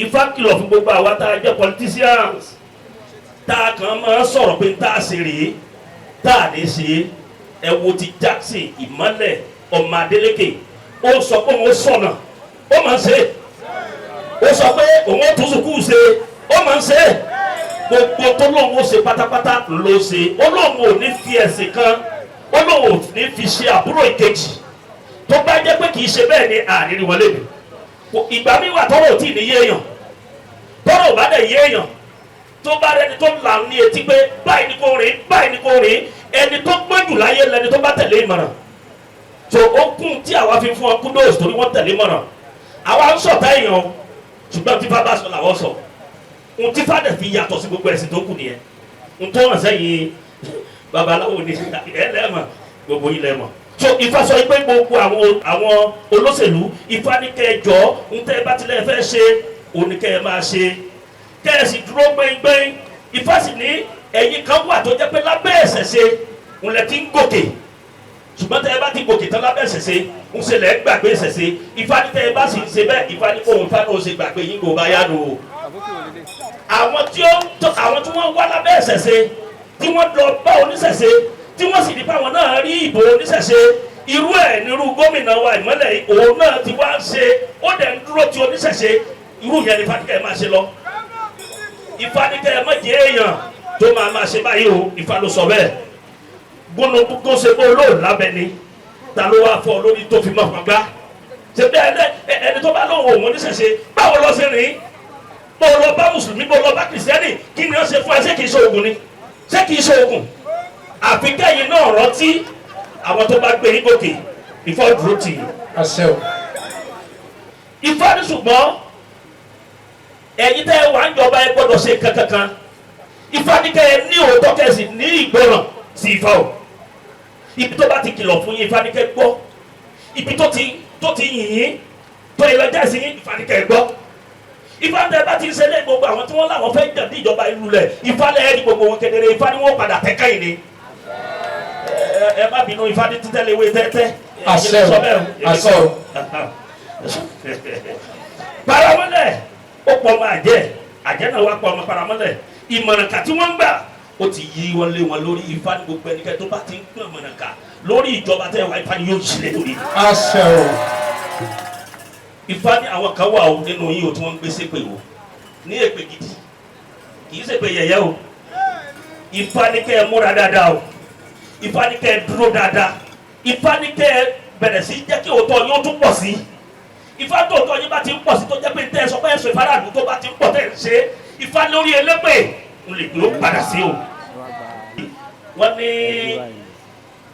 Speaker 5: ifá kìlọ̀ fún gbogbo àwa tá a jẹ́ politicians tá a kàn máa sọ̀rọ̀ pé tá a ṣe rèé tá a lè ṣe ẹ wo ti Jackson Ìmọ́lẹ̀ ọmọ Adélékè ó sọ pé òun sọ̀nà ó máa ń ṣe ó sọ pé òun ó tún sùkúù ṣe ó máa ń ṣe gbogbo tó lóun ó ṣe pátápátá ló ṣe ó lóun ò ní fi ẹ̀sìn kan ó lóun ò ní fi ṣe àbúrò ìkejì tó bá jẹ́ pé kì í ṣe bẹ́ẹ̀ ni àrírí wọn lébi ìgbà mi wà tọ́rọ̀ ò tí ì ní yéèyàn tọ́rọ̀ ò bá dẹ̀ yéèyàn tó bá rẹni tó là ń ní etí pé báyìí ni kò rìn báyìí ni kò rìn ẹni tó gbọ́n jù láyé lẹni tó bá tẹ̀lé ìmọ̀ràn tó ó kún tí àwa fi fún ọ kúndóòsì torí wọ́n tẹ̀lé ìmọ̀ràn àwa ń sọ̀tá èèyàn ṣùgbọ́n tí fábà sọ làwọn sọ ohun tí fádẹ̀ fi yàtọ̀ sí gbogbo ẹ̀sìn tó kù nìyẹn ohun tó hàn sẹ́yìn babaláwo ni ẹlẹ́mọ̀ gbogbo ilẹ̀ mọ̀ so ifá sọ pé gbogbo àwọn olóṣèlú ifá ní kẹ́ ẹ jọ ń tẹ́ bá tilẹ̀ fẹ́ ṣe òní kẹ́ ẹ máa ṣe kẹ́ ẹ sì dúró gbẹ́ngbẹ́ng ifá sì ní ẹ̀yin kan wà tó jẹ́ pé lábẹ́ ẹ̀sẹ̀ ṣe ń lẹ ti ń gòkè ṣùgbọ́n tẹ́ ẹ bá ti gòkè tán lábẹ́ ẹ̀sẹ̀ ṣe ń ṣe lẹ́ gbàgbé ẹ̀sẹ̀ ṣe ifá ní tẹ́ ẹ bá sì ṣe bẹ́ẹ̀ ifá ní kóhun ifá náà ṣe gbàgbé yín kò bá yá lò ó. àwọn tí wọ́n wá lábẹ́ ẹ̀sẹ̀ ṣe tí wọ́n lọ bá oníṣẹ̀ṣe tí wọ́n sì ní báwọn náà rí ìbò oníṣẹ̀ṣe irú ẹ̀ nírú gómìnà wa Ìmọ́lẹ̀ òun náà ti wá ń ṣe ó dẹ̀ ń dúró ti oníṣẹ̀ṣe irú yẹn ni Ifá-ní-kẹ́ ẹ máa ṣe lọ. Ifá-ní-kẹ́ ẹ má jẹ́ èèyàn tó máa ṣe báyìí o Ifá ló sọ bẹ́ẹ̀ gbóná tó ṣe pé olóòrùn lábẹ́ ni ta ló wá fọ lórí tó fi mọ̀ gbá ṣe bí ẹni tó bá lóun òun oníṣẹ̀ṣe báwo lọ sí rìn bó lọ bá mùsùlùmí bó lọ bá kìrìsìtẹ́nì kí ni wọ́n ṣe fún ẹ ṣé kì í ṣe oògùn ni ṣé kì í ṣe oògùn àfi kẹ́yìn náà rántí àwọn tó bá gbé yín gòkè Ifá dúró tì í. Ifá ní ṣùgbọ́n ẹ̀yin tẹ́ ẹ wà ń jọba ẹ gbọ́dọ̀ ṣe kankan Ifá ní kẹ́ ẹ ní òótọ́ kẹ́sì ní ìgbọràn sí Ifá o ibi tó bá ti kìlọ̀ fún yín Ifá ní kẹ́ gbọ́ ibi tó ti yìn yín tó yẹ lọ́jà sí yín Ifá ní kẹ́ gbọ́ Ifá tẹ́ bá ti ń ṣẹlẹ̀ gbogbo àwọn tí wọ́n láwọn fẹ́ jẹ̀dí ìjọba ìlú rẹ̀ Ifá lẹ́ẹ̀rí gbogbo wọn kedere Ifá ní wọ́n padà tẹ́ káyìn ni ẹ má bínú Ifá ní títẹ́lẹ̀ ewé tẹ́tẹ́
Speaker 3: àṣẹ o
Speaker 5: paramọ́lẹ̀ ó pọ̀ ọmọ àjẹ́ náà wá pọ̀ ọmọ paramọ́lẹ̀ ìmọ̀ràn kà tí wọ́n ń gbà ó ti yí wọn lé wọn lórí. Ifá ní gbogbo ẹnikẹ́ni tó bá ti ń pín ìmọ̀ràn kà lórí ìjọba tẹ́ wá Ifá ni yóò ṣílẹ̀ lórí.
Speaker 3: àṣẹ o.
Speaker 5: Ifá ní àwọn kan wà ó nínú yín o tí wọ́n ń gbé ṣépè o ní èpè gidi kì í ṣépè yẹ̀yẹ́ o. Ifá ní kẹ́ ẹ múra dáadáa o. Ifá ní kẹ́ ẹ dúró dáadáa. Ifá ní kẹ́ ẹ bẹ̀rẹ̀ sí jẹ́ kí òótọ́ yín ó tún pọ̀ sí. Ifá tó òótọ́ yín bá ti ń pọ̀ sí tó jẹ́ pé tẹ́ ẹ sọ pé ẹ̀sùn ìfaradù tó bá ti ń pọ̀ tẹ́ ẹ ṣe Ifá lórí elépè ń lè gbé ó padà sí o. Wọ́n ní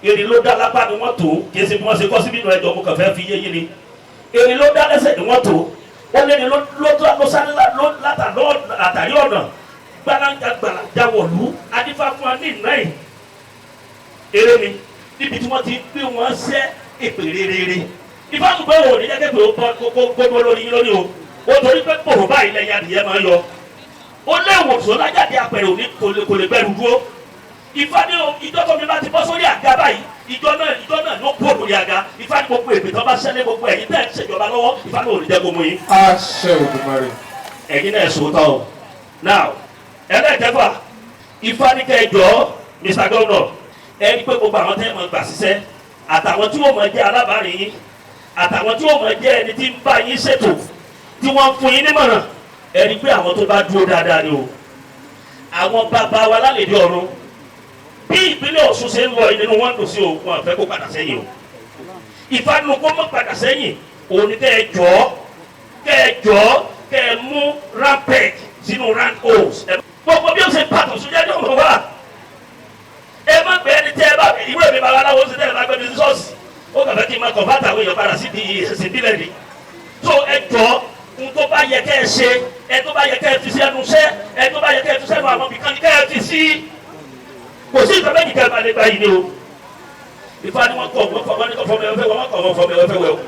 Speaker 5: èrè ló dá lápá ni wọ́n tó kì í ṣe bí wọ́n ṣe kọ́ síbí ìlú ẹjọ́ mo kàn fẹ́ fi yé yín ni. Èrè ló dá lẹ́sẹ̀ ni wọ́n tó wọ́n lé ní ló sáré látàrí ọ̀nà gbalaja wọ̀lú adífá fún wa ní ìnáyì eré mi níbi tí wọ́n ti gbé wọn ṣẹ́ èpè rere. Ifá tó gbé wò ní jẹ́ kékeré gbogbo lórí yín lórí o ó torí pé kòrò báyìí lẹ́yìn adìyẹ máa ń yọ ó lé ìwòsàn lájáde apẹ̀rẹ̀ òní kò lè gbẹrù dúró. Ifá ní ìjọ tó mi bá ti bọ́ sórí àga báyìí ìjọ náà ló kú òdòdó àga. Ifá ní gbogbo èpè tó bá ṣẹlẹ̀ gbogbo ẹ̀yin tẹ́ ẹ̀ ń ṣèjọba lọ́wọ́ Ifá ní òní jẹ́ gbogbo yín.
Speaker 3: àṣẹ Olódùmarè.
Speaker 5: ẹ̀yin náà sòótọ́ o. now ẹlẹ́kẹ̀fà Ifá ní kẹjọ Mr. Governor ẹni pé gbogbo àwọn tẹ́ ẹ̀ mọ̀ gbà síṣẹ́ àtàwọn tí wọ́n mọ̀ jẹ́ alábàárìn yín àtàwọn tí wọ́n mọ̀ jẹ́ ẹni tí ń bá yín ṣètò tí wọ́n fún yín nímọ̀ràn ẹni pé àwọn tó bá dúró dáadáa ni o. àwọn bàbá wa lálejò ọ̀run bí ìpínlẹ̀ Ọ̀ṣun ṣe ń lọ nínú wọn dùn sí o wọn fẹ́ kó padà sẹ́yìn o. Ifá nínú kó mọ̀ padà sẹ́yìn òun ni kẹ́ ẹ mú rampage sínú round holes gbogbo bí o ṣe pàtó sójà ní ọmọ wa ẹ má gbé ẹni tẹ́ ẹ bá ìwé mi babaláwo ṣe tẹ́ ẹ bá gbé mi sọ́ọ̀sì ó kàn fẹ́ kí n máa kọ̀ǹfàtà àwọn èèyàn padà sí di ìṣẹ̀ṣẹ̀ bílẹ̀ ni. So ẹ jọ n tó bá yẹ kẹ́ ẹ ṣe ẹ tó bá yẹ kẹ́ ẹ fi sí ẹnu iṣẹ́ ẹ tó bá yẹ kẹ́ ẹ fi sẹ́nu àwọn ibìkan ni kẹ́ ẹ fi sí. Kò sí ìfẹ́ méjì kẹ́ ẹ bá lè gba yìí ni o. Ifá ni wọ́n kọ̀ wọ́n ní kọ́ fọmọ ẹ̀fẹ́ wọ́n kọ̀ wọ́n fọmọ ẹ̀fẹ́ wẹ̀ o.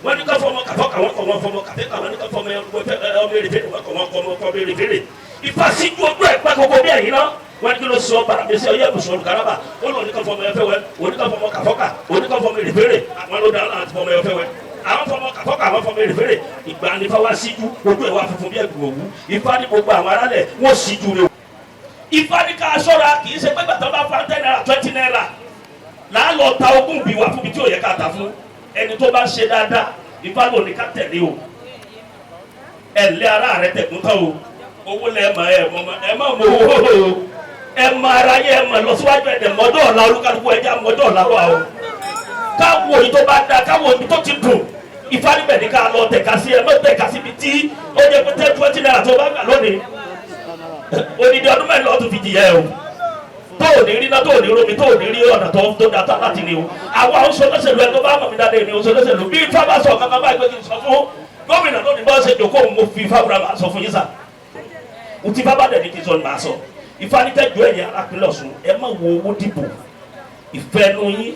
Speaker 5: Wọ́n ní kọ́ fọmọ kàfọ́kà wọ́n kọ̀ wọ́n fọmọ kàfẹ́kà wọ́n ní kọ́ fọmọ ẹ̀fẹ́ wọ́n kọ̀ wọ́n fọmọ ẹ̀fẹ́. Ifá sí ju ojú ẹ̀ pẹ́ gbogbo bí ẹ̀yin náà wọ́n kí ló sọ baramese ọyẹ musu garaba ó lọ oníkan fọmọ ẹfẹ wẹ oníkan fọmọ kàfọkà oníkan fọmọ èrèfèrè àwọn ló dáná àti fọmọ ẹfẹ wẹ àwọn fọmọ kàfọkà àwọn fọmọ èrèfèrè ìgbà nífa wá síjú ojú ẹ wá funfun bí ẹgbẹ òwú Ifá ní gbogbo àwọn aráàlẹ wọn síjú rẹ. Ifá ní ká ṣọ́ra kì í ṣe pé gbàtọ́ bá fa 10 naira 20 naira láàlọ́ ta ogún bí wà fún bí tí ò yẹ ká ta fún ẹni tó bá ṣe dáadáa Ifá ló ní ká tẹ̀lé o ẹ̀ lé ara rẹ tẹ̀kún tán o owó lẹ́ẹ̀ mọ̀ ẹ̀ mọ̀ owó o ẹ ma ara yẹ ẹ ma lọ síwájú ẹ dẹ mọdọ ọ̀la olúkálùkù ẹja mọdọ ọ̀la wà o káwo yìí tó bá da káwo ibi tó ti dùn Ifá níbẹ̀ ní ká lọ tẹ̀ka sí ẹ mọ tẹ̀ka síbi tí ó jẹ pé 20 naira tó bá gbà lónìí odidi ọdún mẹ́rin lọ́ọ́ tún fi jìyà ẹ o tó ò ní rí iná tó ò ní rómi tó ò ní rí ọ̀nà tó da tá láti ní o àwa ń sọ lọ́sẹ̀lú ẹ tó bá mọ̀ mí dáadé ni o sọ lọ́sẹ̀lú bí Ifá bá sọ kankan báyìí pé kí n sọ fún gómìnà lónìí bá ṣe jòkó mo fi Ifá búra máa sọ fún yín sà òtí Ifá bá dẹ̀ ní kí n sọ ní máa sọ Ifá ní kẹjọ ẹ̀yìn arápínlẹ̀ Ọ̀ṣun ẹ má wo owó dìbò ìfẹ́ ẹnu yín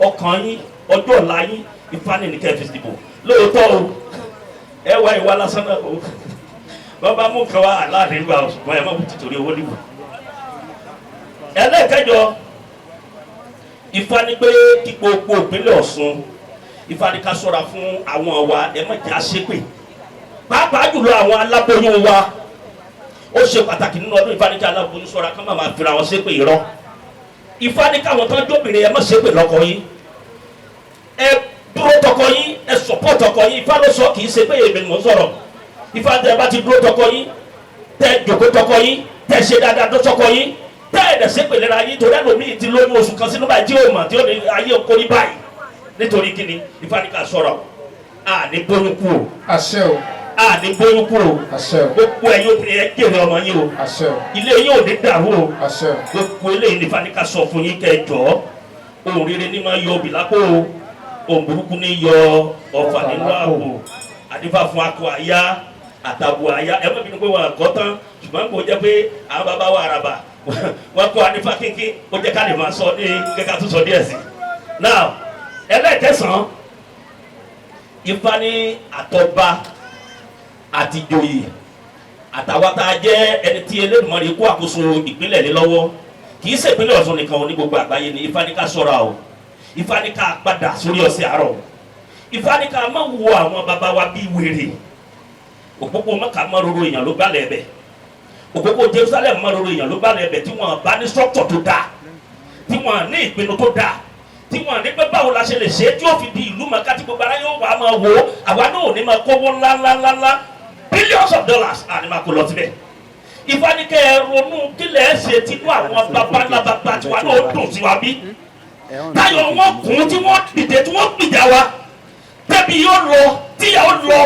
Speaker 5: ọkàn yín ọjọ́ ọ̀la yín Ifá ní kẹ́ fi dìbò lóòótọ́ o ẹ wá ìwà lásán náà o wọ́n bá mú nǹkan wá aláàrin gba ṣùgbọ́n ẹ má wù tìtorí owó dìbò. ẹlẹ́ẹ̀kẹjọ Ifá ní pé kí gbogbo ìpínlẹ̀ Ọ̀ṣun Ifá ní ká ṣọ́ra fún àwọn wa ẹ má jẹ́ àṣepè pàápàá jùlọ àwọn aláboyún wa ó ṣe pàtàkì nínú ọdún Ifá ní kí aláboyún ṣọ́ra ká má máa fira wọn ṣépè irọ́ Ifá ní káwọn tó ń jóbìnrin ẹ má ṣépè lọ́kọ yín ẹ dúró tọkọ yín ẹ sọpọ́ tọkọ yín Ifá ló sọ kì í ṣe pé èmi mò ń sọ̀rọ̀ Ifá tẹ bá ti dúró tọkọ yín tẹ jòkó tọkọ yín tẹ ṣe dáadáa tó tọkọ yín tẹ ẹ̀dẹ̀ ṣépè lera yín torí ẹlòmíì ti lóyún oṣù kan sínú báyìí tí ó mọ̀ tí ó ní ayé oko ní báyìí nítorí kíni Ifá ní ká ṣọ́ra à ní bóyún kú o
Speaker 3: àṣẹ o
Speaker 5: a ní bóyún kúrò gbogbo ẹ̀yin obìnrin ẹ jèrè ọmọ yín o ilé yín ò ní dàrú o gbogbo eléyìí ní Ifá ní ká sọ fún yín kẹjọ ohun rere ní máa yọ obì lápò o ohun burúkú ní yọ ọfà nínú àpò àdífà fún akọ àyà àtàbò àyà ẹ má bínú pé wọn kọ tán ṣùgbọ́n kò jẹ́ pé àwọn bàbá wa àràbà wọn kọ àdífà kínkín ó jẹ́ ká lè máa sọ ní kẹ́kẹ́ tó sọ díẹ̀ sí now ẹlẹ́ẹ̀kẹsàn-án Ifá ní àtọ́ba àti joyè àtàwọn tá a jẹ́ ẹni tí Elédùmarè kó àkóso ìpínlẹ̀ lé lọ́wọ́ kì í ṣe ìpínlẹ̀ Ọ̀ṣun nìkan ní gbogbo àgbáyé ni Ifá ní ká ṣọ́ra o Ifá ní ká padà sórí ọ̀sẹ̀ àárọ̀ Ifá ní ká má wo àwọn bàbá wa bíi wèrè òpópó Mẹ́kà mọ́róró èèyàn ló gbálẹ̀ ẹ̀bẹ̀ òpópó Jerusalem mọ́róró èèyàn ló gbálẹ̀ ẹ̀bẹ̀ tí wọ́n bá ní structure tó dáa tí wọ́n ní ìpinnu tó dáa tí wọ́n ní pé báwo la ṣe lè ṣe tí ó fi di ìlú mọ̀ká tí gbogbo ara yóò wá máa wò ó àwa náà ò ní máa kówó ńláńláńlá billions of dollars àní máa kó lọ síbẹ̀. ìfanikẹ́ ronú kílẹ̀ ṣe tinú àwọn bàbá ńlá bàbá tiwa náà dùn sí wa bí. táyọ̀ wọn kún tí wọ́n dìde tí wọ́n gbìjà wa tẹ́bi yóò lọ tíyà ó lọ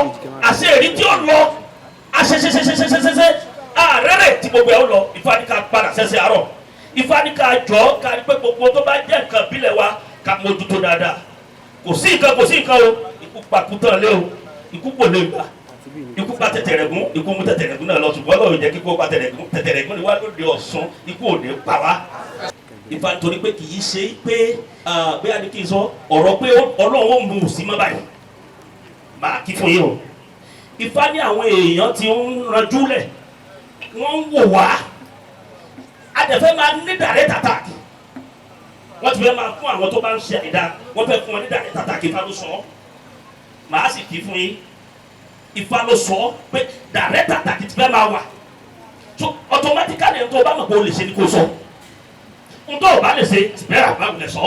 Speaker 5: àṣeyẹrí tí ó lọ àṣeṣeṣeṣeṣeṣe àárẹ̀rẹ̀ tí gbogbo ẹ̀ ó lọ ìfanikà padà ṣẹ̀ṣẹ̀ àárọ̀ ìfanikà jọ kárí pé gbogbo tó bá jẹ́ nǹkan bílẹ̀ wa ká mójútó dáadáa kò sí nǹkan o ikú pàkútàn lé o ikú kò lè gbà ikú pa tẹ̀tẹ̀rẹ̀gún ikú mú tẹ̀tẹ̀rẹ̀gún náà lọ ṣùgbọ́n lọ́wọ́ jẹ́ kíkó pa tẹ̀tẹ̀rẹ̀gún ni wá lóde Ọ̀ṣun ikú ò ní pa wá. Ifá nítorí pé kì í ṣe pé bí a ní kí n sọ ọ̀rọ̀ pé Ọlọ́run ó mú un sí mọ́ báyìí máa kí fún yín o. Ifá ní àwọn èèyàn ti ń ranjú lẹ̀ wọ́n ń wò wá àdẹ̀fẹ́ máa ní direct attack wọ́n ti fẹ́ máa fún àwọn tó bá ń ṣe àìdá wọ́n fẹ́ fún wọn ní direct attack Ifá ló sọ màá sì kí fún yín Ifá ló sọ pé direct attack ti fẹ́ máa wà so automatically n tó bá mọ̀ pé o lè ṣe ni kò sọ n tó o bá lè ṣe bẹ́ẹ̀ àbáwò lè sọ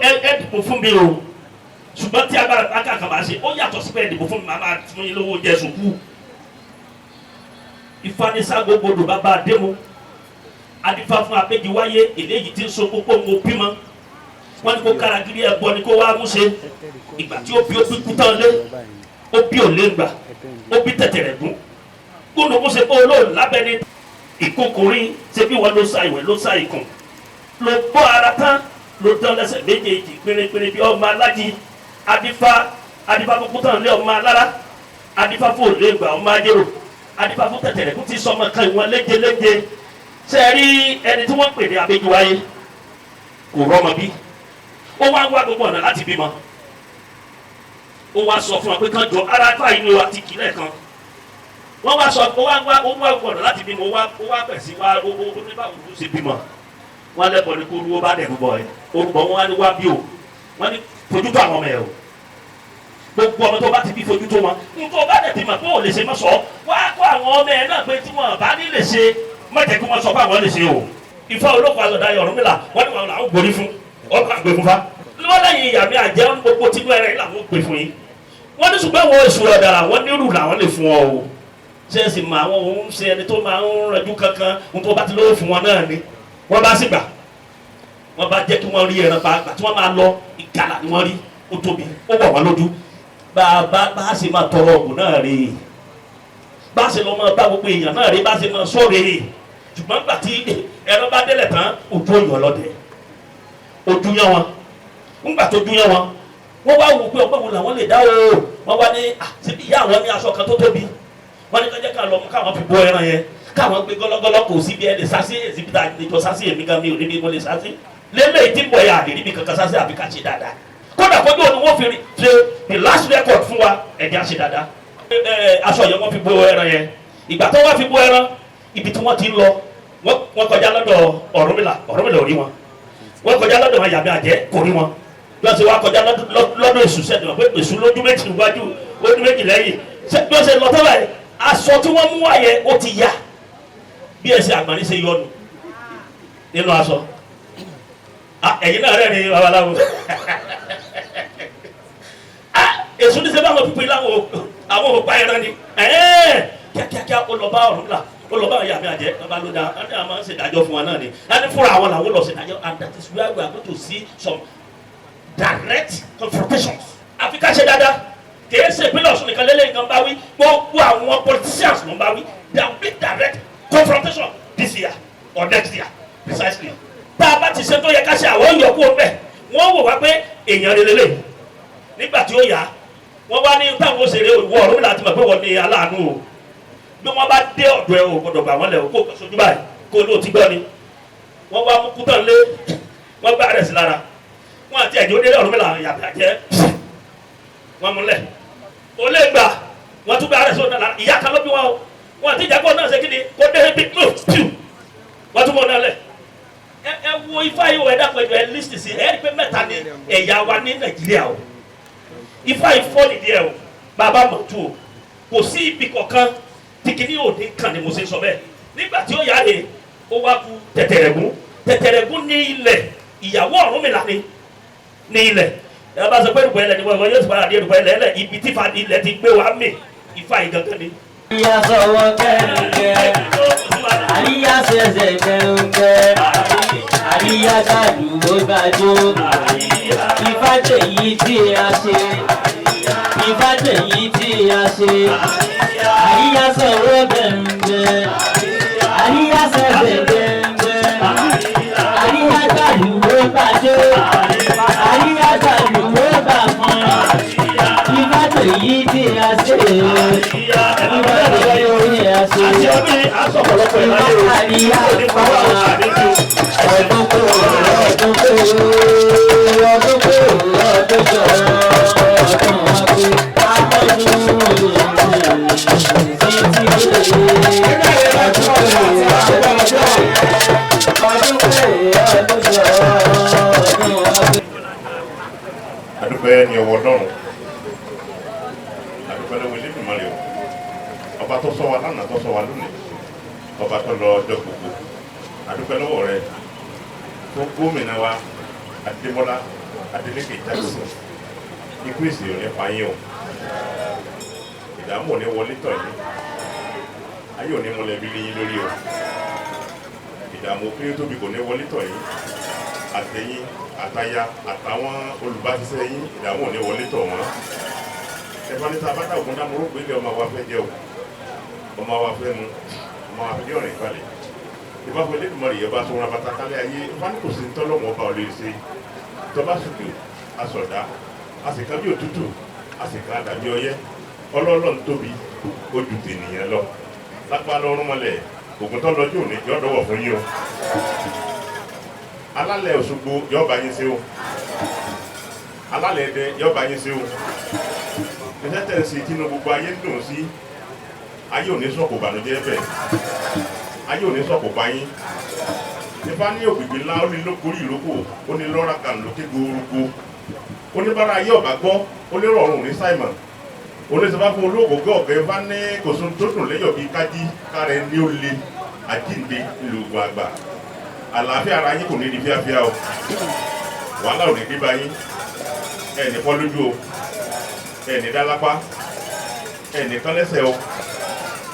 Speaker 5: ẹ dìbò fún mi o ṣùgbọ́n tí agbára bá kàkà máa ṣe ó yàtọ̀ sí pé ẹ dìbò fún mi máa máa fún yín lówó jẹ sùkú Ifá ní Ságbógbodò bàbá Adému adifa fún apéjì wáyé eléyìí tí ń so kókó mo bímọ wọn ní kó karagiri ẹbọ ni kó wá mú ṣe ìgbà tí ó bí kútán lé ó bí òléǹgbà ó bí tẹ̀tẹ̀rẹ̀gún kúndùn kó ṣe kó olóòlù lábẹ́ni ìkókòrin ṣe bí wọn ló sa ìwẹ̀ ló sa ìkùn ló bọ́ ara tán ló dán lẹ́sẹ̀ méjèèjì pérépéré bí ọmọ alájí adifa fún kútán lé ọmọ alára adifa fún òléǹgbà ọmọ ajérò adifa fún tẹ̀tẹ̀rẹ̀gún tí sọmọ kan ìwọ̀n léjeléje sẹ́ẹ̀rí ẹni tí wọ́n pè ní Abéjúwáyé kò rọ́mọ bí ó wá ń wá gbogbo ọ̀nà láti bímọ ó wá sọ fún wa pé kán jọ ara fà inú wa ti kì lẹ́ẹ̀kan wọ́n wá sọ ó wá gbogbo ọ̀nà láti bímọ ó wá bẹ̀ sí wá ó ní báwo ló ṣe bímọ wọ́n lẹ́bọ̀ ní kó rú ó bá dẹ̀ rúbọ ẹ̀ orúbọ wọn wá ní wá bí o wọ́n ní fojú tó àwọn ọmọ ẹ̀ o gbogbo ọmọ tó bá ti bí fojú tó wọn nítorí bá dẹ̀ bímọ pé ò lè ṣe mọ́ sọ wá kó àwọn ọmọ ẹ̀ náà pé tí wọ́n bá ní lè ṣe mọ̀jẹ̀ kí wọ́n sọ fún àwọn lè ṣe o Ifá olóko àgọ́dá Ọ̀rúnmìlà wọ́n ní wọn làwọn gbòrí fún ọkọ̀ àgbẹ̀ fún fa wọ́n lẹ́yìn ìyá mi àjẹ́ wọn gbogbo tínú ẹ̀rẹ́ làwọn gbé fún yín wọ́n ní ṣùgbọ́n wọn èṣù ọ̀dàrà wọ́n nírù làwọn lè fún ọ o ṣé ẹ sì mọ àwọn òun ṣe ẹni tó máa ń rẹjú kankan ohun tó bá ti lówó fún wọn náà ni wọ́n bá sì gbà wọ́n bá jẹ́ kí wọ́n rí ẹran pa tí wọ́n máa lọ ìgalà ni wọ́n rí ó tóbi ó wọ̀ wọ́n lójú bá a sì máa tọrọ ọ̀gùn náà rè é bá a sì lọ máa bá gbogbo èèyàn náà rè é bá a sì máa sọ̀rọ̀ rè é ṣùgbọ́n gbà tí ẹran bá délẹ̀ tán ojú ọ̀yàn lọ́dẹ ojú yán wọn ńgbà tó dún yán wọn wọ́n wá wò pé ọgbọ́n wo làwọn lè dá o wọ́n wá ní síbi ìyá àwọn ní aṣọ kan tó tóbi wọ́n ní kọjá ká lọ mú káwọn fi bọ ẹran yẹn káwọn gbé gọ́lọ́gọ́lọ́ kò sí bí ẹ lè sásí èsìbítà ìjọ sásí èmi gan mi ò níbi mo lè sásí lélẹ̀ tí ń bọ̀ ya àdé níbi kankan sásí àbí ká ṣe dáadáa kódà kójú òní wọ́n fi ṣe the last record fún wa ẹ̀dí àṣẹ dáadáa aṣọ yẹn wọ́n fi bọ ẹran yẹn ìgbà tó wọ́n fi bọ ẹran ibi tí wọ́n ti ń lọ wọ́n kọjá lọ́dọ̀ Ọ̀rúnmìlà ò rí wọn wọ́n kọjá lọ́dọ̀ wọn Àyàbí Àjẹ́ kò rí wọn lọ́sí wa kọjá lọ́dọ̀ Èṣù sẹ́dọ̀ pé Èṣù lójú méjì níwájú lójú méjì lẹ́yìn bí wọ́n ṣe lọ tọ́lá yìí aṣọ tí wọ́n mú wáyẹ ó ti yá bí ẹsẹ̀ àgbọ̀nrín ṣe yọnu nínú aṣọ ẹ̀yin náà rẹ̀ ní babaláwo Èṣù ní sẹ́fà wọn pípín láwọn àwọn òpá ẹran ni kíákíá ó lọ bá Ọ̀rúnmìlà ó lọ bá Àyàbí Àjẹ́ ọba ló dáa ẹni àwọn máa ń ṣèdájọ́ fún wa náà ni ẹni fúnra àwọn làwọn lọ ṣèdájọ́ and that is where we are going to see some direct confrontations. àfi ká ṣe dáadáa kìí ṣe ìpínlẹ̀ Ọ̀ṣun nìkan lélẹ́yìn kan bá wí gbogbo àwọn politicians ló ń bá wí there will be direct confrontation this year or next year precisely. tá a bá ti ṣe tó yẹ ká ṣe àwọn yòókù ọbẹ̀ wọ́n wò wá pé èèyàn rere lè nígbà tí ó yá wọ́n wá ní táwọn òṣèré ìwọ Ọ̀rúnmìlà láti mọ̀ pé wọ́n ní aláàánú o bí wọ́n bá dé ọ̀dọ̀ ẹ̀ o gbọ́dọ̀ gbà wọ́n lẹ̀ o kó sojú báyìí kó ló ti gbọ́ ni wọ́n wá mú kútọ̀ lé wọ́n gbá rẹ̀ sí lára wọ́n àti ẹ̀jẹ̀ onílé Ọ̀rúnmìlà Àyàbí Àjẹ́ wọ́n mú lẹ̀ o lè gbà wọ́n tún gbá rẹ̀ sódà lára ìyá kan ló bí wọn o wọ́n àti ìjà kọ́ náà ṣe kí ni kó dé bí wọ́n tún mọ̀ náà lẹ̀ ẹ wo Ifá yìí wọ ẹ̀dá pẹ̀lú ẹ̀ lísì sí ẹ̀ ẹ́ rí pé mẹ́ta ni ẹ̀yà wa ní Nàìjíríà o Ifá yìí fọ́ nìdí ẹ̀ o bàbá mọ̀ tó o kò sí ibi kankan tí kìíní òde kan ni mo ṣe sọ bẹ́ẹ̀ nígbà tí ó yá de ó wá ku tẹ̀tẹ̀rẹ̀gún ní ilẹ̀ ìyàwó Ọ̀rúnmìlà ní ilẹ̀ ẹ bá sọ pé ìrùkọ̀ ẹlẹ̀ ni wọ́n yóò ti padà dé ìrùkọ̀ ẹlẹ̀ ibi tí fa ilẹ̀ ti gbé wa mì Ifá ìgangan ni.
Speaker 6: Àríyá sọ̀wọ́ kẹ́rùnkẹ́, àríyá ṣẹ̀ṣẹ̀ kẹ́rùnkẹ́, àríyá kàdúgbò gbàjó, Ifá tèyí tí a ṣe, Ifá tèyí tí a ṣe, àríyá sọ̀wọ́ kẹ́rùnkẹ́, àríyá ṣẹ̀ṣẹ̀ kẹ́rùnkẹ́, àríyá kàdúgbò gbàjó, àríyá kàdúgbò gbàmọ́, Ifá tèyí tí a ṣe.
Speaker 5: Àti ọdún asọ̀pọ̀lọpọ̀ ìlànà òní pàwọ́ àdéjù. Adúpẹ́ ní ọwọ́ Ọlọ́run, adúpẹ́ lọ́wọ́ Elédùmarè o. Ọba tó sọ wa lánàá tó sọ wa lónìí, ọba tó lọ ọjọ́ gbogbo, adúpẹ́ lọ́wọ́ rẹ fún gómìnà wa Adémọ́lá Adélékè Jackson. Ikú èsì ò ní pa yín o, ìdààmú ò ní wọlé tọ̀ yín, ayé ò ní mọ̀lẹ́bí lé yín lórí o, ìdààmú kéré tóbi kò ní wọlé tọ̀ yín, àtẹ̀yìn àtaya àtàwọn olùbáṣiṣẹ́ yín ìdààmú ò ní wọlé tọ̀ wọ́n. Ẹ̀fọ́nìta bàtà ògùn dámọ̀ró pé ilé ọmọ wa fẹ́ jẹ́ o, ọmọ wa fẹ́ mu, ọmọ wa fẹ́ jẹ́ ọ̀rẹ́ ìbalẹ̀. Ìbáfẹ́ Elédùmarè yẹn bá tó ra bàtà kálẹ̀ ayé ìfọ́nì kò sí tọ́lọ́mọ ọba olè ṣe. Tọ́ba sùkè asọ̀dá, àsìká bí òtútù, àsìká dàbí ọyẹ́, ọlọ́ọ̀lọ́ọ̀ tóbi, ó ju tènìyàn lọ. Lápá lọ́rùn mọ́lẹ̀, ògùn tó lọ́jọ́ òní yọ́ dọ́wọ̀ fún yín o. Alálẹ̀ Òṣogbo yọ́ bá yín ṣe o. Alálẹ̀ Ẹdẹ yọ́ bá yín ṣe o. Iṣẹ́ tẹ̀ sí tí inú gbogbo ayé ń dùn sí, ayé ò ní sọ̀kò bànújẹ́ bẹ́ẹ̀, ayé ò ní sọ̀kò bá yín. Ifá ní ògbìgbì ńlá ó ní lókòrí ìrókò, ó ní lọ́ra kan lókè gbogbo, ó ní bára ayé ọ̀bá gbọ́, ó ní rọrùn ní Simon, ó ní sọfá fún olóògùn ọ̀gá Ifá ní kòsùn tó dùn lẹ́yọ̀ bíi kájí kárẹ̀ ní ó le àjíǹde ìlúgbọ̀n àgbà. Àlàáfíà ara yín kò ní di fíafíà o, wàhálà ò ní dé bá yín, ẹ̀ ní fọ́ lójú o, ẹni dálápá ẹni kan lẹ́sẹ̀ o,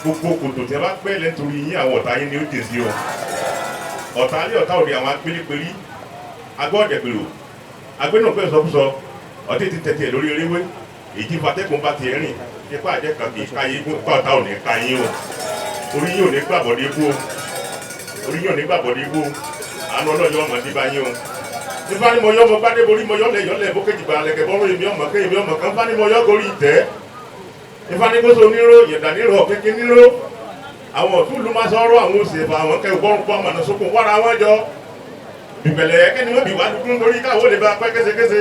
Speaker 5: gbogbo kòtò tí a bá pẹ́ lẹ́ntorí yín àwọn ọ̀tá yín ni ó jè sí o. Ọ̀tá alẹ́ ọ̀tá òde àwọn apélépérí agbọ́ọ̀dẹ̀gbèrò agbẹ́nàpẹ́ sọkúsọ ọtí ti tẹ̀tẹ̀ lórí eréwé èyí tí fatẹ́kùn bá ti rìn ipá àjẹ́ kan kì í ká yín kó ọ̀tá ò ní ká yín o. Orí yín ò ní gbàbọ̀dé bó o, orí yín ò ní gbàbọ̀dé bó o, àánú ọlọ́yọ̀ ọmọ ti bá yín o. Ifá ni mo yọ ọmọ gbádé borí mo yọlẹ̀ yọlẹ̀ bó kejì gbà lẹ̀kẹ̀ bọ́rọ̀ èmi ọmọ kéèmí ọmọ kan. Ifá ni mo yọ gorí ìtẹ́, Ifá ni kóso níró yẹ̀dà níró ọ̀kẹ́kẹ́ níró. Àwọn ọ̀tún ló máa sọ̀rọ̀ àwọn òṣèlú àwọn kẹ́ bọ́rùn pọ́ àmọ̀nà sókun wára wọn jọ. Bìbẹ̀lẹ̀ kẹ́ni wọ́n bì wá dúdú torí káwọ́ lè bá pẹ́ késekése.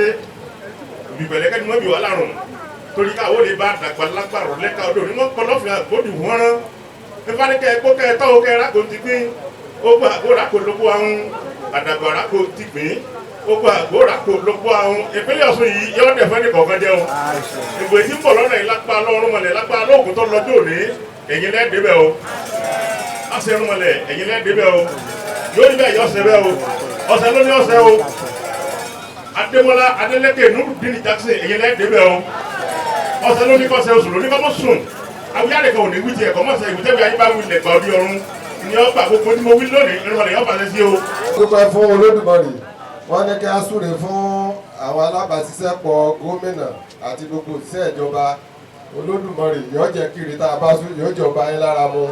Speaker 5: Bìbẹ̀lẹ̀ kẹ́ni wọ́n bì wá lárùn torí káwọ́ lè bá dàgbà lágbàrọ̀ lẹ́ka odò ní wọ́n kọ́ lọ́fìn àgbòdì wọ́n rán. Ifá ni kẹ́ kó kẹ́ tọ́ kẹ́ rákò ti pín, ó gbà kó rákò lóko àwọn àdàgbà rákò ti pín. Ó gba àgbóra kò lóko àwọn ìpínlẹ̀ Ọ̀ṣun yìí yọ́ dẹ̀ fẹ́ni kọ̀ọ̀kan jẹ́ o. Ìgbò tí ń bọ̀ lọ́nà yìí lápá lọ́rùn mọ̀lẹ̀ lápá lóògùn tó lọ́jọ́ òní ẹ̀yin lẹ́ẹ̀dẹ́bẹ̀ o. Àṣẹrun mọ̀lẹ̀ ẹ̀yin lẹ́ẹ̀dẹ́bẹ̀ o. Yóò ní bẹ́ẹ̀ yọ ọ̀sẹ̀ bẹ́ẹ̀ o. Ọ̀sẹ̀ ló ní ọ̀sẹ̀ o. Adémọ́lá Adélékè Nurudeen Jackson ẹ̀yin lẹ́ẹ̀dẹ́bẹ̀ o. Ọ̀sẹ̀ ló ní kọ́sẹ̀ oṣù ló ní kọ́mọ́ sùn. Àwíyáde kan ò ní wí tiẹ̀ kọ́mọ́sẹ̀ ìwúdẹ́bí ayé bá wí lẹ̀ gbà ọdí ọ̀run. Ní ọgbà gbogbo tí mo wí lónìí ìrìnmọ̀lẹ̀ yọ̀ bàtẹ́ sí o.
Speaker 7: Dúpẹ́ fún Olódùmarè, wọ́n ní kí á súre fún àwọn alábàáṣiṣẹ́pọ̀ gómìnà àti gbogbo òṣìṣẹ́ ìjọba. Olódùmarè yóò jẹ́ kiri tá a bá sún yóò jọba yín lára mu.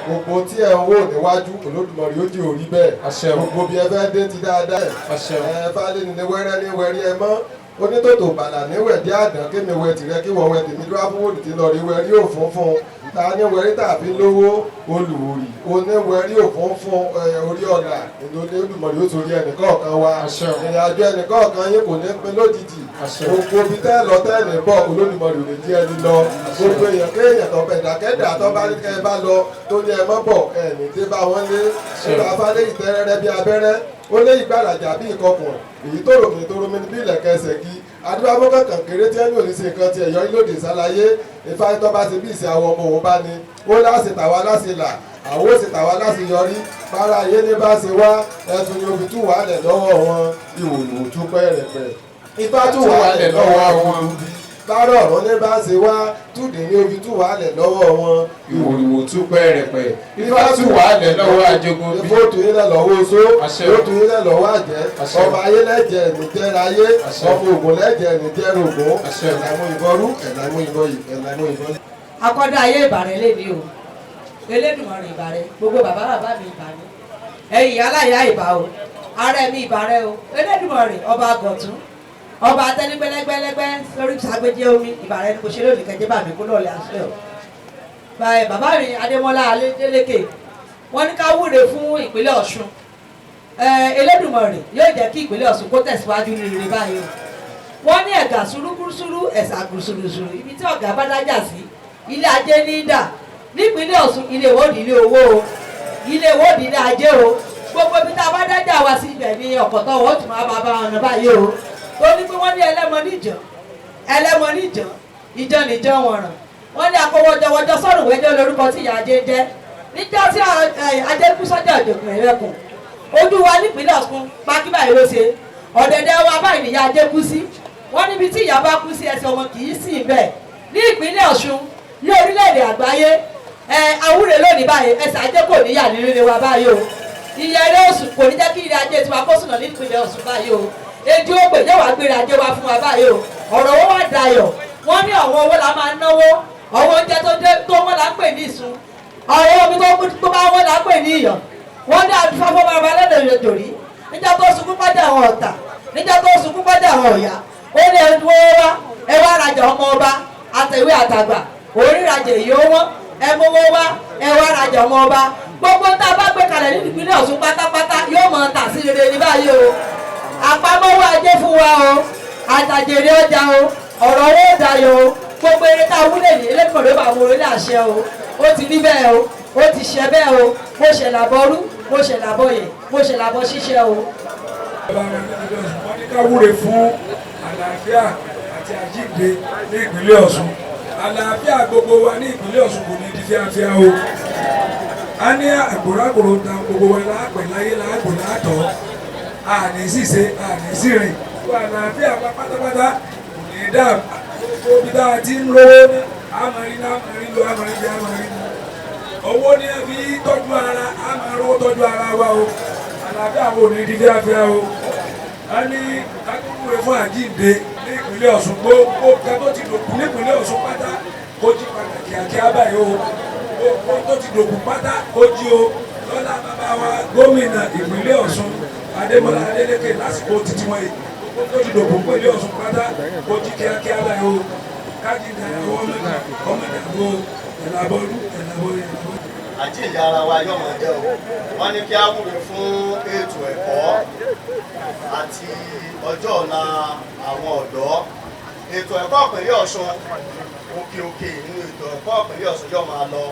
Speaker 7: Gbogbo tí ẹ ń wò níwájú Olódùmarè yóò jẹ́ orí bẹ́ẹ̀. Gbogbo bí ẹ fẹ́ dé ti dáadáa ẹ̀ fálé ní wẹ́rẹ́ ní wẹ́rí ẹ mọ́. Onítòtò bàlà níwẹ̀ dí àdán kémi wẹ tìrẹ kí wọ́n wẹ tèmi dúró fún òdì lọ rí wẹ́rí òfúnfún. Ta ní wẹ́rí tàbí lówó olùwòrì oníwẹ́rí òfúnfún orí ọ̀la ìdòdó Olódùmarè yóò torí ẹnìkọ̀ọ̀kan wa. Ìrìn àjò ẹnìkọ̀ọ̀kan yín kò ní pín lójijì. Gbogbo bí tẹ́ lọ tẹ́lẹ̀ bọ̀ Olódùmarè ò lè jẹ́ ẹni lọ. Gbogbo èèyàn kéèyàn tó bẹ̀ dákẹ́dà tó bá ní kẹ́ ẹ bá lọ tó ní ẹ mọ́ bọ̀ ẹ̀ẹ́nì tí bá wọn lé. Ìgbà afálé ìtẹ́rẹ́rẹ́ bí abẹ́rẹ́ ó lé ìgbàlàjà bí ìkọkùn èyí tó ròmìnì bí ìlẹ̀kẹ̀ ẹsẹ̀ kí adúlábọ́kàn kànkéré tí ẹni ò ní ṣe nǹkan ti ẹ̀yọ́ ìlòdì sálàyé Ifá tó bá ti bí ìṣe àwọn ọmọ òun bá ní ó láṣẹ tàwa láṣẹ là àwọn ó sì tàwa láṣẹ yọrí bára ayé ní bá ṣe wá ẹtù ni òbí tún wà lẹ̀ lọ́wọ́ wọn ìwòlù tún pẹ́ẹ́rẹ́pẹ́ Ifá tún wà lẹ̀ lọ́wọ́ wọn bára ọ̀rọ̀ ní bá ṣe wá túdì ní òbí tún wà lẹ̀ lọ́wọ́ wọn
Speaker 3: ìwòlùwò tún pẹ́ẹ́rẹ́pẹ́ Ifá tún wà lẹ̀ lọ́wọ́ ajogun bí.
Speaker 7: Ifá tún yín lẹ̀ lọ́wọ́ oṣó ó tún yín lẹ̀ lọ́wọ́ àjẹ́ ọmọ ayé lẹ́jẹ̀ ẹ̀nìjẹ́ ayé ọmọ ògùn lẹ́jẹ̀ ẹ̀nìjẹ́ ògùn ẹ̀làmú ìbọrú ẹ̀làmú ìbọyì.
Speaker 8: akọ́dá ayé ìbàrẹ̀ lè ní o Elédùmarè ìbàrẹ̀ gbogbo bàbá bàbá mi ìbàrẹ̀ ẹ̀yìn aláya ìbà o ààrẹ mi ìbàrẹ̀ o Elédùmarè ọba àgọ̀tún ọba atẹnigbẹlẹgbẹlẹgbẹ lórí ìsàgbéjẹ omi ìbàrẹ̀ ni kò ṣe lónìí kẹjẹ bá mi kó lọ́ọ̀lẹ́ àṣẹ o. bàbá mi Adémọ́lá Adélékè wọ́n ní ká wúre fún ìpínlẹ̀ Ọ̀ṣun Elédùmarè yóò jẹ́ kí ìpínlẹ̀ Ọ̀ṣun kó tẹ̀síwájú ní rere báyìí o. wọ́n ní ẹ̀gà surúkúrúsúrú ẹ̀sà gùsùrùsùrù ibi tí ọ̀gá bá dájà sí ilé ajé ní í dà nípínlẹ̀ Ọ̀ṣun ilé ìwọ́de ilé owó o ilé ìwọ́de ilé ajé o gbogbo ibi tá a bá dájà wá sí ibẹ̀ ní ọ̀pọ̀tọ̀ wọ́n tún máa bá ọ̀nà báyìí o tó ní pé wọ́n ní ẹlẹ́mọ níjàn ìjàn níjàn wọ̀ràn wọ́n ní akọwọ́jọwọ́jọ sọ̀rọ̀ wẹ́jọ́ lórúkọ tí ìyá ajé jẹ́ níjọ́ tí ajé kú sọ́jà òjòkùn ẹ̀rẹ́kùn ojú wa nípínlẹ̀ Ọ̀ṣun pákíbà ìlú ṣe ọ̀dẹ̀dẹ̀ wa báyìí níyà ajé kú sí wọ́n níbi tí ìyá bá kú sí ẹsẹ̀ ọmọ kì í sì bẹ́ẹ̀ ní ìpínlẹ̀ Ọ̀ṣun ní orílẹ̀-èdè àgbáyé àwúre lónìí báyìí ẹsẹ̀ ajé kò níyà nínú ilé wa báyìí o ìyẹ̀rẹ̀ Ọ̀ṣun kò ní jẹ́ kí ilé ajé tiwa kó sùnà ní ìpínlẹ̀ Ọ̀ṣun báyìí o èdè ó gbèjẹ́ wàá gbére ajé wa fún wa báyìí o ọ̀rọ̀ owó wá dayọ̀ wọ́n ní ọ̀wọ́n owó la máa náwó ọ̀wọ́n oúnjẹ tó wọ́n la ń pè ní ìsun ọ̀rọ̀ omi tó bá wọ́n la ń pè ní iyọ̀ wọ́n ní àdúfáfọ́ bàbá lẹ́dọ̀ ìrètòrí níjà tó sunkún pàdé àwọn ọ̀tà níjà tó sunkún pàdé àwọn ọ̀yà ó ní ẹni wọ́n wá ẹ wá rajà ọmọ ọba àtẹ̀wé àtàgbà orírajà èyí ó wọ́n ẹ mọ́wọ́ wá ẹ wá rajà ọmọ ọba gbogbo tá a bá gbé kalẹ̀ ní ìpínlẹ̀ Ọ̀ṣun pátápátá yóò mọ̀ tà sí rere ní báyìí o àpamọ́wọ́ ajé fún wa o àtàjèrè ọjà o ọ̀rọ̀ owó dayọ̀ o gbogbo eré tá a wúlẹ̀ ní Elédùmarè bá wọlé ní àṣẹ o ó ti rí bẹ́ẹ̀ o ó ti ṣe bẹ́ẹ̀ o mo ṣe làbọ̀rú mo ṣe làbọ̀yẹ̀ mo ṣe làbọ̀ ṣíṣe o.
Speaker 9: wọ́n ní ká wúre fún àlàáfíà àti àjíǹde ní ìpínlẹ̀ Ọ̀ṣun àlàáfíà gbogbo wa ní ìpínlẹ̀ Ọ̀ṣun kò ní di fíafíà o a ní àgbòrágbòrò ta gbogbo wa láàpẹ̀ láyé láàgbò láàtọ̀ àní ṣìṣe àní ṣìrìn wà àlàáfíà pátápátá kò ní dá gbogbo bí dáa ti ń lówó ní àmọ́rí ní àmọ́rí lo àmọ́rí bí àmọ́rí ní owó ní ẹbí tọ́jú ara àmọ́rówó tọ́jú ara wa o àlàáfíà wo ní di fíafíà o a ní agbóhùnwé fún àjíǹde ní ìpínlẹ̀ Ọ̀ṣun gbogbo kan tó ti dòkú ní ìpínlẹ̀ Ọ̀ṣun pátá kó jí padà kíákíá báyìí o gbogbo tó ti dòkú pátá kó jí o lọ́lá bàbá wa gómìnà ìpínlẹ̀ Ọ̀ṣun Adémọ́lá Adélékè lásìkò títí wọn yìí gbogbo tó ti dòkú ìpínlẹ̀ Ọ̀ṣun pátá kó jí kíákíá báyìí o kájíǹde àwọn ọmọdé àgbo ẹ̀làbọ̀lú.
Speaker 10: àjíǹde ara wa yóò máa jẹ́ o wọ́n ní kí á wúre fún ètò ẹ̀kọ́ àti ọjọ́ ọ̀la àwọn ọ̀dọ́ ètò ẹ̀kọ́ ìpínlẹ̀ Ọ̀ṣun òkè nínú ètò ẹ̀kọ́ ìpínlẹ̀ Ọ̀ṣun yóò máa lọ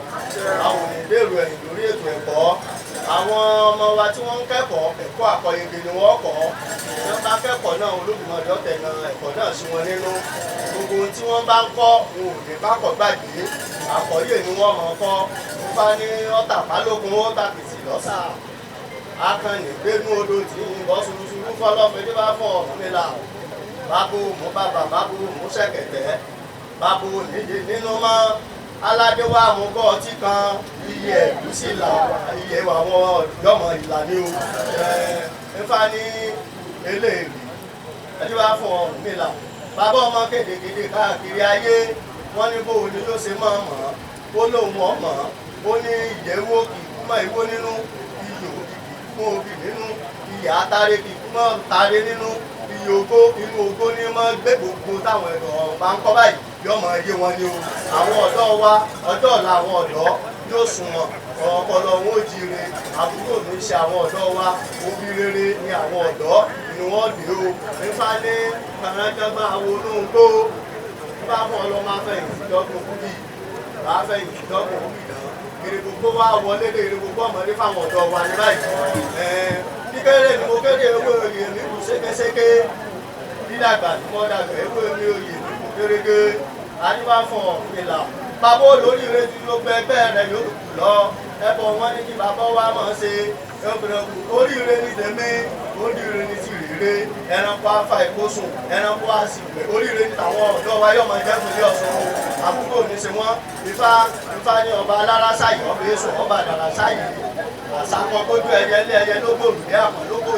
Speaker 10: àwọn onídèrò ẹ̀yìn lórí ètò ẹ̀kọ́ àwọn ọmọ wa tí wọ́n ń kẹ́kọ̀ọ́ ẹ̀kọ́ àkọyege ni wọ́n kọ́ wọ́n bá kẹ́kọ̀ọ́ náà Olódùmarè ọ̀tẹ̀ na ẹ̀kọ́ náà sí wọn nínú gbogbo ohun tí wọ́n bá ń kọ́ wọn ò lè bá kọ́ gbàgbé àkọ́yè ni wọ́n mọ̀ kọ́ wọ́n bá ní ọ̀tà pálógun ó tàkìtì lọ́sà akànnì gbénú odò tí ìbọn ṣuṣuṣu fọlọ́fẹ́ tí bá fún Ọ̀rúnmìlà bábú mú bàbà bábú mú ṣẹ̀kẹ̀tẹ̀ bábú nídìí nínú mọ́ aládéwà mú bọ́ ọtí kan iye ẹ̀gúsí là iye àwọn yọmọ ìlànà o nífa ní eléèrí ẹni bá fún Ọ̀rúnmìlà bàbá ọmọ kédekéde káàkiri ayé wọn ní bó ni ló ṣe máa mọ̀ ó lóun ọmọ ó ní ìyẹ̀wò kì í kú mọ́ ìwó nínú iyò fún obì nínú ìyá àtàrẹ kì í kú mọ́ tàrẹ nínú iye ògo inú ògo ní mọ́ gbé gbogbo táwọn ẹ̀rọ máa ń kọ́ báyìí yóò mọ̀ yé wọn ni o àwọn ọ̀dọ́ wa ọjọ́ ọ̀la àwọn ọ̀dọ́ yóò sunwọ̀n ọpọlọ wọn ò jíire àbúrò ní í ṣe àwọn ọ̀dọ́ wa òbí rere ni àwọn ọ̀dọ́ ni wọ́n dé o nípa ní kànáńjọ́gbọ́n àwọn olóhùn tó bá fún ọlọ́mọ afẹ́yìntì dọ́gbọ̀n kúbì afẹ́yìntì dọ́gbọ̀n kúbì náà èrè gbogbo wa wọlé lé èrè gbogbo ọmọdé fáwọn ọ̀dọ́ wa ní báyìí kíkéré ni mo kéde owó ìrìn mi kù sékéséké bí dàgbà tí wọ́n dàgbà ewé mi òye gẹ́gẹ́ àríwá fún ìlà bàbá olórí rẹ ti ló gbẹ ẹgbẹ́ rẹ yóò kù lọ ẹbọ wọn ní kí bàbá wa máa ṣe oríire ní tèmi oríire ní ti rèé ẹranko afa ìkósùn ẹranko àsìgbè oríire ní tàwọn ọ̀dọ́ wa yọmọ ìjẹkùnlé Ọ̀ṣun àbúrò ní ṣe wọn ifá ní ọba alára sáyé ọba èso ọba àdàrà sáyé àṣàkọ kójú ẹyẹ lé ẹyẹ lógbò òrùlé àmọ́ lógbò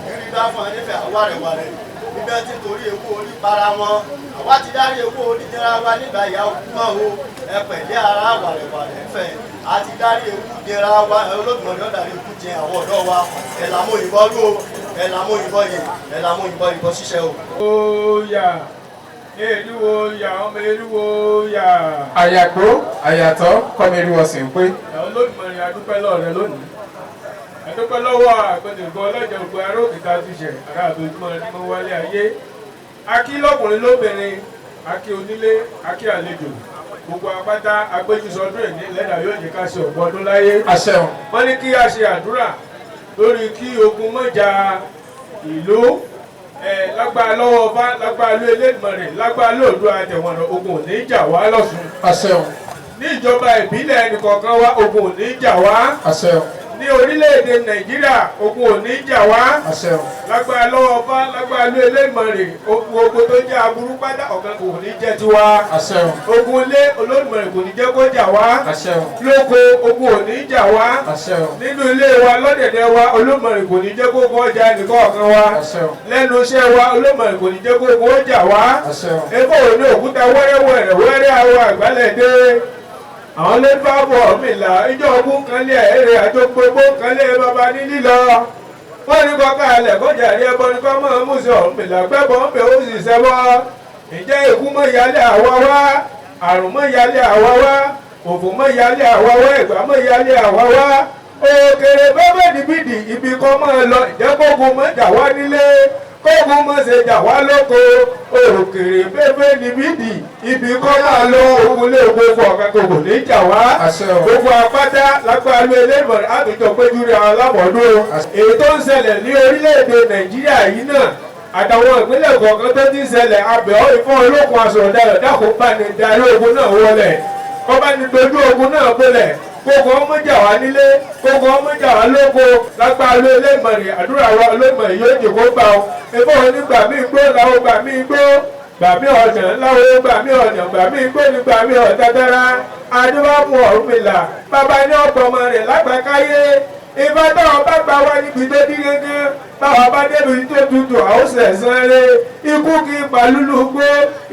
Speaker 10: ìrírí bá fún ẹ nífẹ̀ẹ́ àwárẹ̀wárẹ̀ ibẹ̀ ti torí ewu orí para wọn àwa ti dárí ewu orí jẹra wa nígbà ìyá òkú mọ́ o ẹ pẹ̀lẹ́ ara àwàrẹ̀wárẹ̀ fẹ́ a ti dárí ewu jẹra wa Olódùmarè ó dárí ewu jẹ àwọn ọ̀dọ́ wa ẹ̀ làmú ìbọn lò ẹ̀ làmú ìbọn yè ẹ̀ làmú ìbọn ṣiṣẹ́ o.
Speaker 3: Oya eriwo ya ọmọ eriwo ya. Àyàgbó àyàtọ̀ kọ́mi eriwo sì ń pé. Olódùmarè adúpẹ́ lọ́ọ̀rẹ́ lónìí. Adúpẹ́ lọ́wọ́ àgbẹ̀dẹ̀gbọ́ ọlọ́jọ́ ògbó ará òkìta ti ṣẹ̀ ará àdójúmọ́ ní mo wálé ayé. Akí lọ́kùnrin lóbìnrin, akí onílé, akí àlejò. Gbogbo apáta agbẹ́jùsọdún ẹ̀ ní lẹ́dà yóò jẹ́ ká ṣe ọ̀pọ̀ ọdún láyé. Àṣẹ wọn. Wọ́n ní kí a ṣe àdúrà lórí kí ogun mọ́jà ìlú lágbára lọ́wọ́ ọba lágbára ló Elédùmarè lágbára lóòdù àtẹ̀wọ̀nà ogun ò ní jà wá lọ́sùn. Àṣẹ wọn. Ní ìjọba ìbílẹ̀ ẹnìkọ̀ọ̀kan wa ogun ò ní jà wá. Àṣẹ wọn. Ní orílẹ̀-èdè Nàìjíríà ogun ò ní jà wá. Àṣẹ wọn. Lágbára lọ́wọ́ ọba lágbára ló Elédùmarè ogun tó jẹ́ aburú pátá ọ̀kan kò ní jẹ́ tiwa. Àṣẹ wọn. Ogun ilé Olódùmarè kò ní jẹ́ kó jà wá. Àṣẹ wọn. Lóko ogun ò ní jà wá. Àṣẹ wọn. Nínú ilé wa lọ́dẹ̀dẹ̀ wa Olódùmarè kò ní jẹ́ kó gun ọjà ẹnìkọ̀ọ̀kan wa. Àṣẹ wọn. Lẹ́nu iṣẹ́ wa Olódùmarè kò ní jẹ́ kó gun ọjà wá. Àṣẹ wọn. Efo òní òkúta wẹ́rẹ́ àwọn àgbálẹ̀ dé àwọn lè bá bọ̀ mí là ìjọ ogún kan lé ẹ̀rẹ́ àjọ gbogbo kan lé bàbá ní lílọ wọ́n ní kọ́ka alẹ̀ kọjá rí ẹbọ ní kọ́ mọ́ mùsùn ọ̀mí là gbẹ́bọ̀ ń bẹ̀ ó sì sẹ́bọ̀ ǹjẹ́ ikú mọ́ ìyálé àwa wá àrùn mọ́ ìyálé àwa wá òfò mọ́ ìyálé àwa wá ẹ̀gbá mọ́ ìyálé àwa wá òkèrè bẹ́ẹ̀ dìbìdì ibi kọ́ mọ́ lọ ìjẹ́kọ̀ọ́gùn mọ́ jà wá nílé kóògùn mọ́ ṣe jà wá lóko òkèrè bẹ́ẹ̀ níbìdì ibi kọ́ máa lọ ogun lé gbogbo ọ̀kan kò ní jà wá gbogbo apáta lágbára ló Elédùmarè àtúntò péjú rẹ̀ alábọ̀dún èyí tó ń ṣẹlẹ̀ ní orílẹ̀-èdè Nàìjíríà yìí náà àtàwọn ìpínlẹ̀ kọ̀ọ̀kan tó ti ń ṣẹlẹ̀ abẹ́ ìfọ́n olókun aṣọ̀rọ̀dàrọ̀ dákun bá ní darí ogun náà wọlẹ̀ kọ́ bá ní dojú ogun náà gbọlẹ̀ kókò ọmọ jà wá nílé kókò ọmọ jà wá lóko lágbára ló Elédùmarè àdúrà wa Olódùmarè yóò jẹ́ kó gbà ó efó ní gbà mí gbó làwọn gbà mí gbó gbà mí ọ̀nà láwọn gbà mí ọ̀nà gbà mí gbó ní gbà mí ọ̀tàtàrà adúbàmù Ọ̀rúnmìlà bàbá ní ọ̀pọ̀ ọmọ rẹ̀ lágbàkáyé ìbá táwọn bá gbà wá níbi tó dín gángan báwa bá débi tó tutù àwòsàn ẹ̀sán rẹ̀ ikú kì í palúlù gbó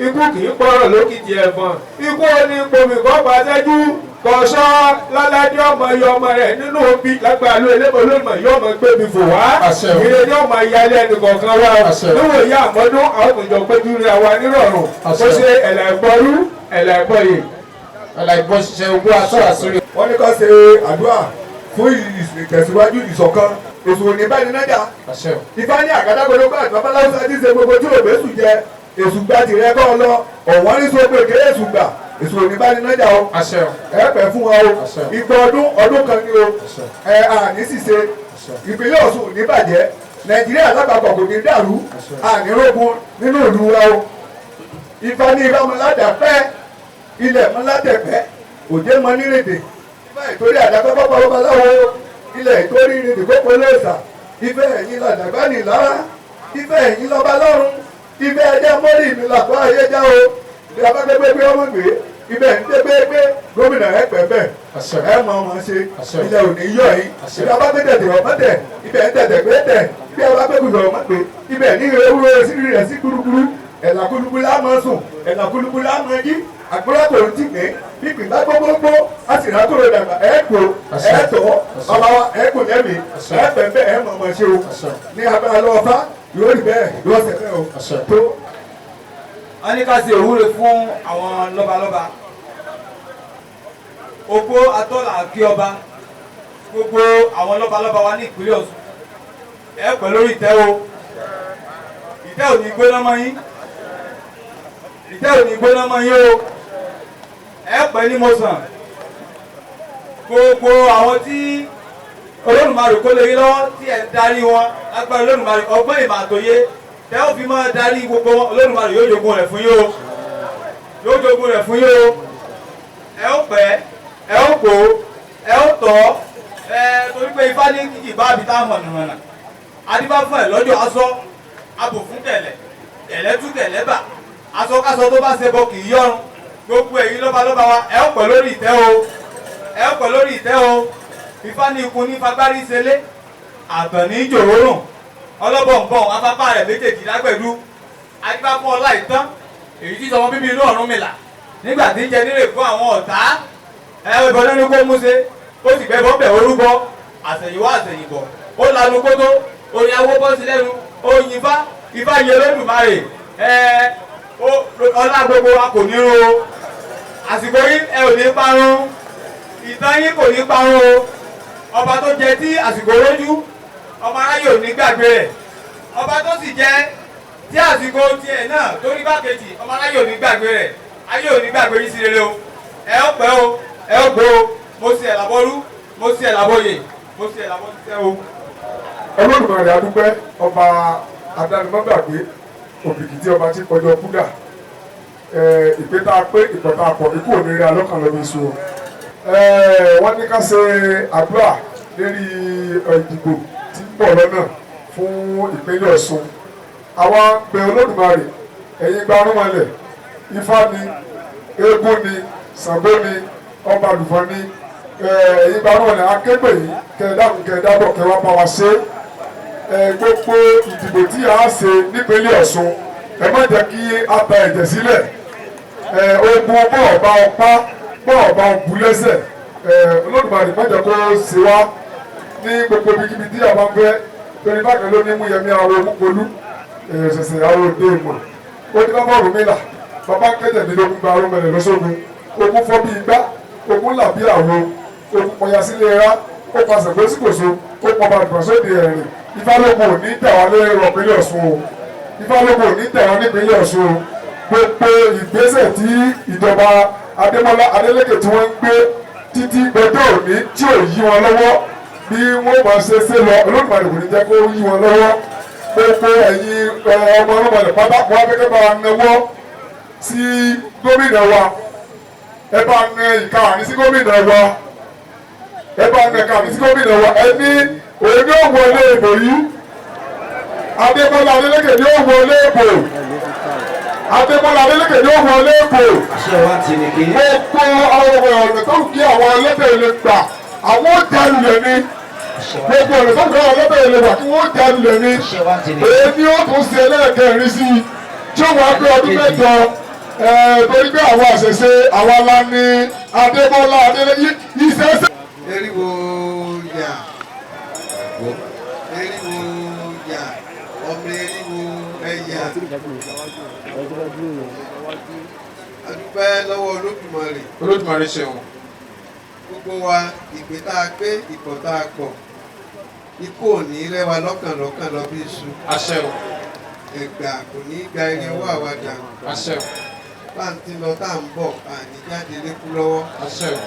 Speaker 3: ikú kì í pọ̀rọ̀ lókìtì ẹ̀fọn ikú ní pomi kọ́ pàṣẹ́jú kọ̀ọ̀ṣọ́ láládé ọmọ iye ọmọ rẹ̀ nínú òbí lágbára ló Olódùmarè yóò mọ gbé mi fò wá ìrè ní ọmọ ìyálé ẹnì kọ̀ọ̀kan wá níwò ìyá àmọ́dún àwọn òkùnjọ péjú rẹ̀ wá nírọ̀rùn ó ṣe ẹ̀là ìgbọ́rú ẹ̀là ìgbọ́yè ẹ̀là ìgbọ́ ṣiṣẹ́ ogún aṣọ àṣírí.
Speaker 9: wọ́n ní ká ṣe àdúrà fún ìtẹ̀síwájú ìṣọ̀kan èso òní bá ní nájà ìfá ní àgádágodo bá àgbà baláwùsá ti ṣe gbogbo tí òbí èsù jẹ èsù gba tìrẹ kọ́ lọ ọ̀wọ́n ní sọ pé kéré èsù gbà èso òní bá ní nájà o ẹ pẹ́ fún wa o ìgbà ọdún kan ni o ẹ àní ṣìṣe ìpínlẹ̀ Ọ̀ṣun ò ní bàjẹ́ Nàìjíríà lápapọ̀ kò ní dàrú àní rógun nínú ìlú wa o ìfá ní ìfá mọ́ládà pẹ́ ilẹ̀ mọ́ládà pẹ́ òjé mọ́ nírèdè ìtorí àdàgbà pápá babaláwo ilẹ̀ ìtorí ìrìndì kókó lóòsà ìfẹ́ ẹ̀yìn làdàgbà ní lára ìfẹ́ ẹ̀yìn lọ́ba lọ́run ìfẹ́ ẹ̀jẹ̀ mọ́rì mi làkọ́ ayé já o bí a bá gbégbé gbé ọmọ gbé ibẹ̀ ń gbégbé gómìnà ẹ̀ pẹ́ bẹ́ẹ̀ ẹ̀ mọ ọmọ ṣe ilẹ̀ òní yọ̀ yín bí a bá gbé tẹ̀tẹ̀ ọmọ tẹ̀ ibẹ̀ ń tẹ̀tẹ̀ gbé tẹ̀ bí a bá gbé kùsọ̀ ọmọ gbé ibẹ̀ ní ewúro sí rẹ̀ sí kúrúkúrú ẹ̀là kúlúkúlú lámọ̀ sùn ẹ̀là kúlúkúlú lámọ̀ jí àgbọ̀lọ́pọ̀ ń tì mí pípì bá gbogbogbò a sì rà kúrò dàgbà ẹ̀ kó ẹ̀ tọ́ ọba wa ẹ̀ kò lẹ́mí ẹ̀ pẹ̀pẹ̀ ẹ̀ mọ̀ ọmọ ṣe o ní agbára lọ́wọ́ fá yóò rí bẹ́ẹ̀ yóò ṣe bẹ́ẹ̀ o tó.
Speaker 11: a ní ká ṣe ìwúre fún àwọn lọ́balọ́ba ògbó atọ́là kí ọba gbogbo àwọn lọ́balọ́ba wa ní ìpínlẹ̀ Ọ̀ṣun ẹ pẹ̀ lórí ìtẹ́ o ìtẹ́ ò ní gbóná mọ́ yín ìtẹ́ ò ní gbóná mọ́ yín o ẹ pẹ́ ní mọ̀sán gbogbo àwọn tí Olódùmarè kó lè yín lọ́wọ́ tí ẹ̀ ń darí wọn lágbára Olódùmarè ọgbọ́n ìmọ̀ àtòyé tẹ́ ò fi máa darí gbogbo wọn Olódùmarè yóò jogún rẹ̀ fún yín o yóò jogún rẹ̀ fún yín o ẹ ó pẹ́ ẹ ó pò ẹ ó tọ́ torí pé ifá ní kìkì bá àbí táwọn mọ̀nàmọ̀nà adíbá fún ẹ lọ́jọ́ aṣọ abò fún tẹ̀lẹ̀ tẹ̀lẹ̀ tú tẹ̀lẹ̀ bà aṣọ káṣọ tó bá ṣe bọ kì í yọrun gbogbo èyí lọ́balọ́ba wa ẹ ó pẹ́ lórí ìtẹ́ o ẹ ó pẹ́ lórí ìtẹ́ o ifá ní ikun ní fagbárí ṣẹlé àtàn ní jòrórùn ọlọ́bọ̀nbọ̀n afáfá rẹ̀ méjèèjì lágbẹ̀dú adíbá fún ọlá ìtàn èyí tí sọmọ bíbí inú Ọ̀rúnmìlà nígbà tí ń jẹ nílé fún àwọn ọ̀tá ìbọn nínú kó múṣe ó sì gbẹ bọ́bẹ̀ orúbọ àṣẹ̀yìnwá àṣẹ̀yìnbọ̀ ó lanu kótó orin awó bọ́ sí lẹ́nu ó yin ifá yin Olódùmarè ọlá gbogbo wa kò ní run o àsìkò yín ẹ ò ní parun ìtàn yín kò ní parun o ọba tó jẹ tí àsìkò lójú ọmọ aráyè ò ní gbàgbé rẹ̀ ọba tó sì jẹ tí àsìkò tiẹ̀ náà tó rí bákejì ọmọ aráyè ò ní gbàgbé rẹ̀ ayé ò ní gbàgbé yín sí rere o ẹ ó pẹ́ o ẹ ó gbó o mo sì ẹ̀ làbọ́rú mo sì ẹ̀ làbọ́yè mo sì ẹ̀ làbọ́ títẹ́ o.
Speaker 9: Olódùmarè adúpẹ́ ọba adánimọ́gbàgbé òbíkìtì ọba tí kọjọ kúdà ìpè tá a pé ìpọ̀ tá a pọ̀ ikú ò ní rí alọ́kàn lọ́bí iṣu o. Wọ́n ní ká ṣe àdúrà lérí ìdìbò tí ń bọ̀ lọ́nà fún ìpínlẹ̀ Ọ̀ṣun. Àwa bẹ̀ Olódùmarè ẹ̀yin gba arúnmọlẹ̀ Ifá ni eégún ni Ṣàngó ni ọba àlùfọ́ ni ẹ̀yin gba arúnmọlẹ̀ akégbè yìí kẹ̀ẹ́dàkùn kẹ̀ẹ́dàbọ̀ kẹwàá bá wa ṣe gbogbo ìdìbò tí a ṣe nípínlẹ̀ Ọ̀ṣun ẹ má jẹ́ kí a ta ẹ̀jẹ̀ sílẹ̀ ogun bọ́ọ̀bá ọpá bọ́ọ̀bá ọ̀bù lẹ́sẹ̀ Olódùmarè má jẹ́ kó ṣe wá ní gbogbo ibikíbi tí a bá ń fẹ́ torí bákan ló ní mú yẹmí àwọn olúkọlú ṣẹ̀ṣẹ̀ àwọn òde ìmọ̀ ó ní bàbá Ọ̀rúnmìlà bàbá kẹtẹ̀ẹ́dínlógún gba arúgbẹ̀rẹ̀ lọ́sọ̀gbọ̀n ogun fọ́ bí igbá ogun là bí àwo ogun pọ̀yà sílé ra ó pasẹ̀ pé síkòso ó pọ̀ bá dùn sóde ẹ̀rìn Ifálógun ò ní tẹ̀wá lórí ìpínlẹ̀ Ọ̀ṣun o Ifálógun ò ní tẹ̀wá nípínlẹ̀ Ọ̀ṣun o gbogbo ìgbésẹ̀ tí ìjọba Adémọ́lá Adélékè tí wọ́n ń gbé títí gbọdọ̀ òní tí ò yí wọn lọ́wọ́ bí wọ́n máa ṣe lọ Olódùmarè kò ní jẹ́ kó yí wọn lọ́wọ́ gbogbo ẹ̀yin ọmọ Olódùmarè pátákó akẹ́kẹ́ bá wa náwó sí gómìnà wa ẹ bá ń ìka àní sí gómìnà wa ẹ bá ń ìka àní sí gómìnà wa ẹ ní òun yóò wọlé ìbò yìí Adémọ́lá Adélékè yóò wọlé ìbò Adémọ́lá Adélékè yóò wọlé ìbò gbogbo ọ̀nà tó ń kí àwọn ẹlẹ́tẹ̀ ilé gbà àwọn ó jalù lẹ̀ ní gbogbo ọ̀nà tó ń kí àwọn ẹlẹ́tẹ̀ ilé gbà kí wọ́n jalù lẹ̀ ní èyí ó tún ṣe ẹlẹ́ẹ̀kẹrin sí i tí ó wàá pé ọdún mẹ́jọ torí pé àwọn àṣẹṣe àwa la ní Adémọ́lá Adélékè ìṣẹ́ṣẹ́.
Speaker 7: eriwo ya eriwo ya ọmọ eriwo ẹ̀yà adúpẹ́ lọ́wọ́ Olódùmarè.
Speaker 3: Olódùmarè ṣeun.
Speaker 7: gbogbo wa ìpè tá a pé ìpọ̀ tá a pọ̀ ikú ò ní rẹwà lọ́kàn lọ bí iṣu.
Speaker 3: àṣẹ o.
Speaker 7: ẹ̀gbà kò ní gba irin owó àwàdà.
Speaker 3: àṣẹ o.
Speaker 7: báńtí lọ tá à ń bọ̀ àní jáde lékú lọ́wọ́.
Speaker 3: àṣẹ o.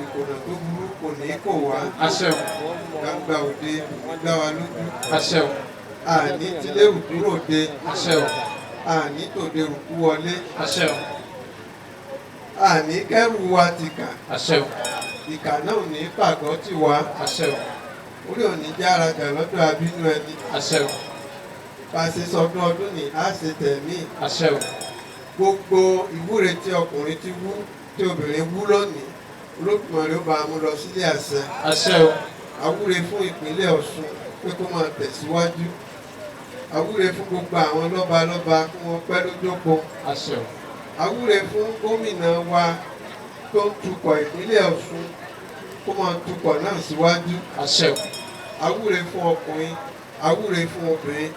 Speaker 7: ìkònà tó burú kò ní kò wá.
Speaker 3: àṣẹ o.
Speaker 7: gbangba òde gbá wa lójú.
Speaker 3: àṣẹ o.
Speaker 7: àní tilérù dúró de.
Speaker 3: àṣẹ o.
Speaker 7: àní tòde rùkú wọlé.
Speaker 3: àṣẹ o.
Speaker 7: àní kẹ́rù wa ti kà.
Speaker 3: àṣẹ o.
Speaker 7: ìkà náà ò ní pàgọ́ tì wá.
Speaker 3: àṣẹ o.
Speaker 7: orí ò ní jára jà lọ́dọ̀ abínú ẹni.
Speaker 3: àṣẹ o.
Speaker 7: bá a ṣe sọdún ọdún ni a ṣe tẹ̀mí.
Speaker 3: àṣẹ o.
Speaker 7: gbogbo ìwúre tí ọkùnrin ti wú tí obìnrin wú lónìí Olódùmarè ó bá a mú lọ sílé àṣẹ.
Speaker 3: àṣẹ o.
Speaker 7: àwúre fún ìpínlẹ̀ Ọ̀ṣun pé kó máa tẹ̀síwájú. àwúre fún gbogbo àwọn lọ́balọ́ba kí wọ́n pẹ́ lójókòó.
Speaker 3: àṣẹ o.
Speaker 7: àwúre fún gómìnà wa tó ń tukọ̀ ìpínlẹ̀ Ọ̀ṣun kó máa tukọ̀ náà síwájú.
Speaker 3: àṣẹ o.
Speaker 7: àwúre fún ọkùnrin àwúre fún obìnrin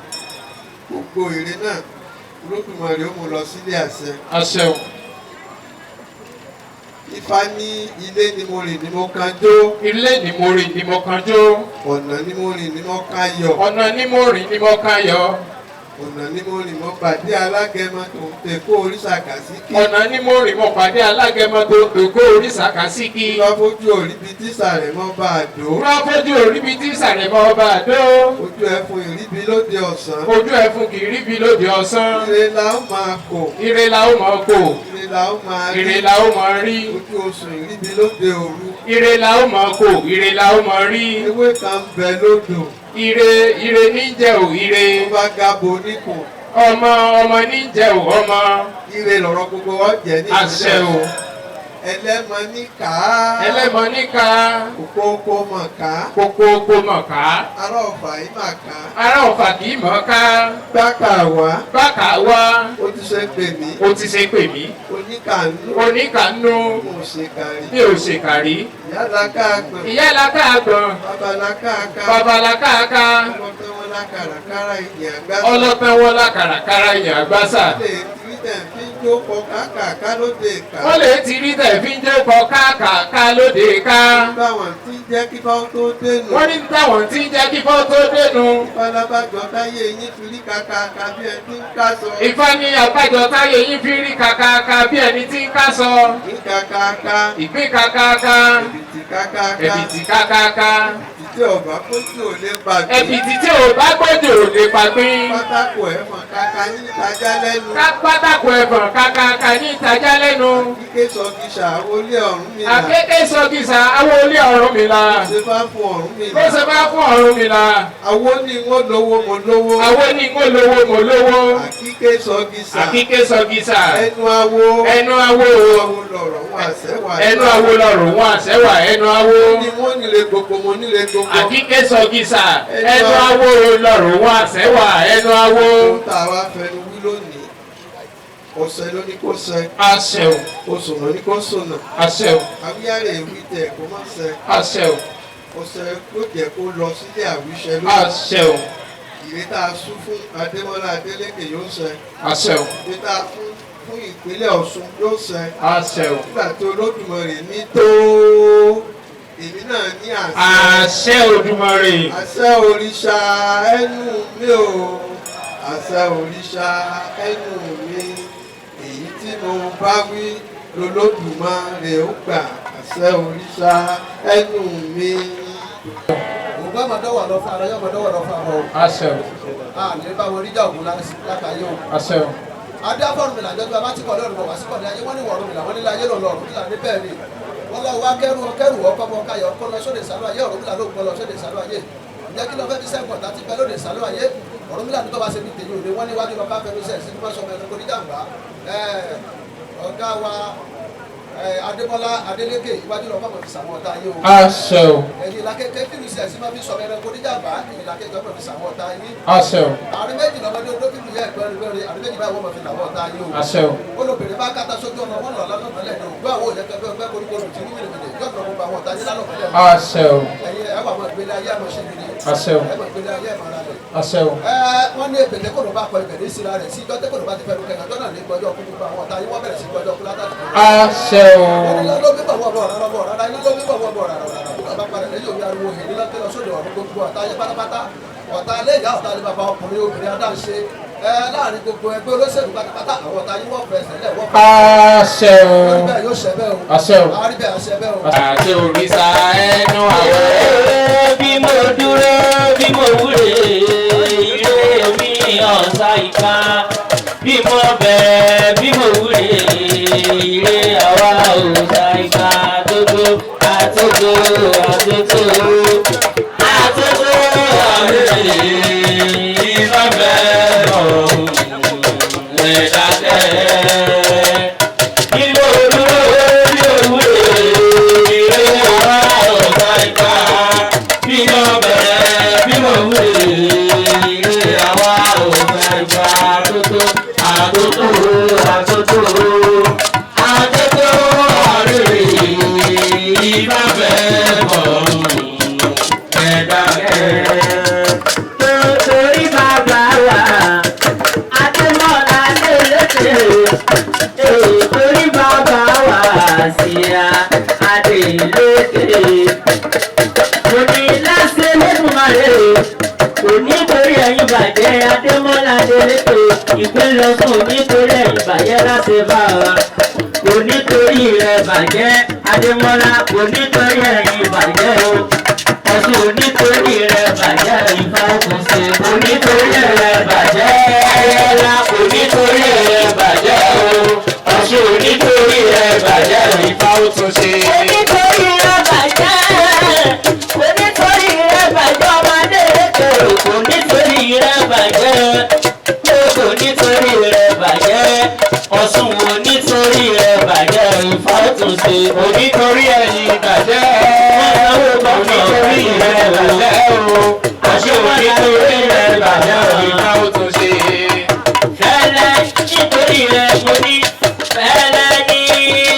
Speaker 7: gbogbo ère náà Olódùmarè ó mú lọ sílé àṣẹ.
Speaker 3: àṣẹ o.
Speaker 7: Ifá ní ilé ni mo rìn ni mo kan jó.
Speaker 3: ilé ni mo rìn ni mo kan jó.
Speaker 7: ọ̀nà ni mo rìn ni mo kan yọ.
Speaker 3: ọ̀nà ni mo rìn ni mo kan yọ.
Speaker 7: ọ̀nà ni mo rìn mọ́ pàdé alágẹmọ tó ń tẹ̀kọ́ oríṣàkà sí kí.
Speaker 3: ọ̀nà ni mo rìn mọ́ pàdé alágẹmọ tó ń tẹ̀kọ́ oríṣàkà sí kí.
Speaker 7: lọ́fojú òríbi tí sàrẹ̀mọ́ bá a dó.
Speaker 3: lọ́fojú òríbi tí sàrẹ̀mọ́ bá a dó.
Speaker 7: ojú ẹfun ìríbi lóde ọ̀sán.
Speaker 3: ojú ẹfun kì í ríbi lóde ọ̀sán.
Speaker 7: ire la ó máa kò.
Speaker 3: ire la ó máa kò.
Speaker 7: ire la ó máa rí.
Speaker 3: ire la ó máa rí.
Speaker 7: ojú oṣù ìríbi lóde òru.
Speaker 3: ire la ó máa kò. ire la ó máa rí.
Speaker 7: ewé kan bẹ lódò.
Speaker 3: ire ní jẹ́ ò ire.
Speaker 7: tó bá gabo níkùn.
Speaker 3: ọmọ ní jẹ́ ò ọmọ.
Speaker 7: ire lọ̀rọ̀ gbogbo wa jẹ́ ní
Speaker 3: àṣẹ o.
Speaker 7: ẹlẹ́mọ ní ká.
Speaker 3: ẹlẹ́mọ ní ká.
Speaker 7: kókókó mọ̀ ká.
Speaker 3: kókókó mọ̀ ká.
Speaker 7: ará ọ̀fà yìí mà ká.
Speaker 3: ará ọ̀fà kì í mọ̀ ká.
Speaker 7: gbáka wá.
Speaker 3: gbáka wá.
Speaker 7: ó ti ṣe pè mí.
Speaker 3: ó ti ṣe pè mí.
Speaker 7: oníkànú.
Speaker 3: oníkànú.
Speaker 7: mo ṣe kárí.
Speaker 3: mi ò ṣe kárí.
Speaker 7: ìyá la ká gbọ̀n.
Speaker 3: ìyá la ká gbọ̀n.
Speaker 7: bàbá la ká ká.
Speaker 3: bàbá la ká ká.
Speaker 7: ọlọ́pẹ́ wọn la kàràkàrà ìyìn àgbà.
Speaker 3: ọlọ́pẹ́ wọn la kàràkàrà ìyìn àgbà sà. wọ́n lè ti rí tẹ̀ fi ń jókòó káàkà lóde ká.
Speaker 7: báwọn tí ń jẹ́ kí fáwọn tó dénú.
Speaker 3: wọ́n ní táwọn tí ń jẹ́ kí fáwọn tó dénú.
Speaker 7: ìfọlábàjọ táyé yín fi rí kàkàkà bí ẹni tí ń ká sọ.
Speaker 3: ìfá ní àbájọ táyé yín fi rí kàkàkà bí ẹni tí ń ká sọ.
Speaker 7: ìgbín kàkàkà.
Speaker 3: ìgbín kàkàkà.
Speaker 7: ẹ̀bìtì kàkàkà.
Speaker 3: ẹ̀bìtì kàkàkà.
Speaker 7: tí ọba kójú ò lè pàgbé.
Speaker 3: ẹ̀bìtì tí ò bá gbọ́dọ̀ ò lè pàgbé.
Speaker 7: pátákó ẹ̀fọn kàkà ní ìtajà lẹ́nu.
Speaker 3: pátákó ẹ̀fọn kàkàkà ní ìtajà lẹ́nu.
Speaker 7: kíké sọgìṣà wọlé ọ̀run mi là.
Speaker 3: àkéké sọgìṣà wọlé ọ̀run mi là.
Speaker 7: ṣe bá fún ọ̀run mi là.
Speaker 3: bó ṣe bá fún ọ̀run mi là.
Speaker 7: àwo ni wọ́n lówó mo lówó.
Speaker 3: àwo ni wọ́n lówó mo lówó.
Speaker 7: àkíké sọgìṣà.
Speaker 3: àkíké sọgìṣà.
Speaker 7: ẹnu awo.
Speaker 3: ẹnu awo.
Speaker 7: ẹnu awo lọ̀rọ̀ wọn àṣẹwà.
Speaker 3: ẹnu awo lọ̀rọ̀ wọn àṣẹwà. ẹnu awo.
Speaker 7: ni wọ́n nílé gbogbo mo nílé gbogbo.
Speaker 3: àkíké sọgìṣà. ẹnu awo lọ̀rọ̀ wọn àṣẹwà. ẹnu awo.
Speaker 7: ó tà wá fẹnu wí lónìí. ọ̀sẹ̀ ló ní kó sẹ.
Speaker 3: àṣẹ o.
Speaker 7: oṣù ló ní kó sùnà.
Speaker 3: àṣẹ o.
Speaker 7: àwíyáre ìwí tẹ̀ kó má sẹ.
Speaker 3: àṣẹ o.
Speaker 7: ọ̀sẹ̀ ló jẹ́ kó lọ sílé àwíṣẹ lónìí.
Speaker 3: àṣẹ o.
Speaker 7: ìwé tá a sún fún Adémọ́lá Adélékè yóò sẹ.
Speaker 3: àṣẹ o.
Speaker 7: ìwé tá a fún ìpínlẹ̀ Ọ̀ṣun yóò sẹ.
Speaker 3: àṣẹ o.
Speaker 7: nígbà tí Olódùmarè ní tó èmi náà ní àṣẹ.
Speaker 3: àṣẹ Olódùmarè.
Speaker 7: àṣẹ òrìṣà ẹnu mi ò àṣẹ òrìṣà ẹnu mi èyí tí mo bá wí lolódùmarè ó gbà àṣẹ òrìṣà ẹnu mi.
Speaker 12: ògbà máa dọ́wọ́ lọ fún ara yóò máa dọ́wọ́ lọ fún àwọn.
Speaker 3: àṣẹ o.
Speaker 12: àlè bá wọn ríjà ògùn látàyè o.
Speaker 3: àṣẹ o.
Speaker 12: adé afọ́rùn mi làjọ́ bí a bá ti kọ̀ lọ́rùn bọ̀ wá sí kọ̀ọ̀dé ayé wọ́n ní wọ̀rùn mi làwọn nílé ayé lọ́rùn mi là ní bẹ́ẹ̀ ni wọ́n lọ wá kẹ́rù ọkọ̀ ọmọ káyọ̀ ọkọ̀ lọ sóde sálọ ayé ọ̀rùn mi là ló gbọ́ lọ sóde sálọ ayé ǹjẹ́ kí lọ fẹ́ fi sẹ́kọ̀ọ́ tá ti bẹ́ lóde sálọ ayé ọ̀rùn mi là ní tó bá ṣe ní tèmi òde wọ́n níwájú lọ bá fẹnu sẹ̀ sí nípa sọmọ ẹ̀rọ oníjàmbá ọ̀gá wa Adémọ́lá Adélékè iwájú lọ fọmọ fi sàwọn ọ̀tá ayé o.
Speaker 3: àṣẹ o.
Speaker 12: ẹ̀yin làkẹ́kẹ́ kí ni sẹ̀ sí máa fi sọmọ ẹ̀rọ oníjàmbá ẹ̀yin làkẹ́kẹ́ fọmọ fi sàwọn ọ̀tá ayé.
Speaker 3: àṣẹ o.
Speaker 12: àrí méjì lọ́mọdé olókìlú yẹ ẹ̀gbọ́n rẹ̀ àrí méjì báyìí wọ́n mọ̀ fi làwọn ọ̀tá ayé o.
Speaker 3: àṣẹ o.
Speaker 12: olóbìnrin bá kátà sójú ọ̀nà wọn lọ lálọ́mọlẹ̀ ní ògbó àwọn òyìnbó ẹgbẹ́ koríko lù tí mímìlì mìlì yóò dùn gbogbo àwọn ọ̀tá yín lálọ́mọlẹ̀.
Speaker 3: àṣẹ o.
Speaker 12: ẹ̀yin ẹ̀ wà mọ̀ ìgbélé ayé àmọ̀ ṣe nìyí.
Speaker 3: àṣẹ o.
Speaker 12: ẹ̀ mọ̀ ìgbélé ayé àmọ̀ ara rẹ̀.
Speaker 3: àṣẹ o.
Speaker 12: wọ́n ní èpè tẹ́kọ̀ọ́ bá kọ ìbẹ̀rẹ̀ ìsira rẹ̀ sí ìjọ́ tẹ́kọ̀ọ́ bá ti fẹ́nu kẹ̀kẹ́ jọ́nà ní gbọ́jọ́ kú gbogbo àwọn ọ̀tá yín wọ́n bẹ̀rẹ̀ sí gbọ́jọ́ kú látàkì.
Speaker 3: àṣẹ o.
Speaker 12: iná ló bí bọ̀wọ̀ bọ̀ rárá bọ̀ rárá iná ló bí bọ̀wọ̀ bọ̀ rárá rárá bá padà lẹ́yìn omi ariwo hèlí lọ́tẹ́ lọ sóde ọ̀run gbogbo ọ̀tá yẹ pátápátá ọ̀tá alẹ́ ìyá ọ̀tá alẹ́ bàbá ọkùnrin obìnrin adáṣe láàrin gbogbo ẹgbẹ́ olóṣèlú pátápátá àwọn ọ̀tá yín wọ́n fẹ́ sẹ́lẹ̀ wọ́n fẹ́.
Speaker 3: àṣẹ o.
Speaker 12: lórí bẹ́ẹ̀ yóò ṣẹ bẹ́ẹ̀ o.
Speaker 3: àṣẹ o.
Speaker 12: àárí bẹ́ẹ̀ àṣẹ bẹ́ẹ̀ o.
Speaker 3: àti òrìṣà ẹnu àwọ̀.
Speaker 6: bí mo dúró bí mo wúre ire mi ọ̀sà ìka bí mo bẹ̀rẹ̀ bí mo wúre ire àwa ọ̀sà ìka tótó àtótó àtótó àtótó àwòrán ìfẹ́ bẹ́ẹ̀ bọ̀ ẹ̀dákẹ́. bí mo dúró bí mo wúre ire àwa ọ̀sà ìka bí mo bẹ̀rẹ̀ bí mo wúre ire àwa ọ̀sà ìka tótó àtótó àtótó àtótó àrèrè ìbá bẹ́ẹ̀ bọ̀ ẹ̀dákẹ́.
Speaker 13: Torí bàbá wa, Adémọ́lá Adélékè. Torí bàbá wa, Síra Adélékè. Kò ní láṣẹ lẹ́nu máa rè é, kò ní torí ẹ̀yin bàjẹ́. Adémọ́lá Adélékè ìpínlẹ̀ Ọ̀ṣun nítorí ìbàjẹ́ láti bá wa. Kò nítorí rẹ̀ bàjẹ́ Adémọ́lá kò nítorí ẹ̀yìn bàjẹ́ o. Ọ̀ṣun nítorí rẹ̀ bàjẹ́ Ifá kò ṣe. Kò nítorí rẹ̀ bàjẹ́ Ayọ̀lá kò nítorí rẹ̀ bàjẹ́ o. Ọ̀ṣun nítorí rẹ̀ bàjẹ́ Ifá ó tún ṣe. Kò nítorí rẹ̀ bàjẹ́. Kò nítorí rẹ̀ bàjẹ́ ọmọdé kèrò. Kò nítorí rẹ̀ bàjẹ́. Kò nítorí rẹ̀ bàjẹ́. Ọ̀ṣun wo nítorí rẹ̀ bàjẹ́ Ifá ó tún ṣe. Kò nítorí ẹ̀yìn bàjẹ́. Kò nítorí rẹ̀ bàjẹ́ o. Ọ̀ṣun wo nítorí rẹ̀ bàjẹ́ Ifá ó tún ṣe. Fẹ́lẹ́ nítorí rẹ̀ mo ní fẹ́lẹ́ ní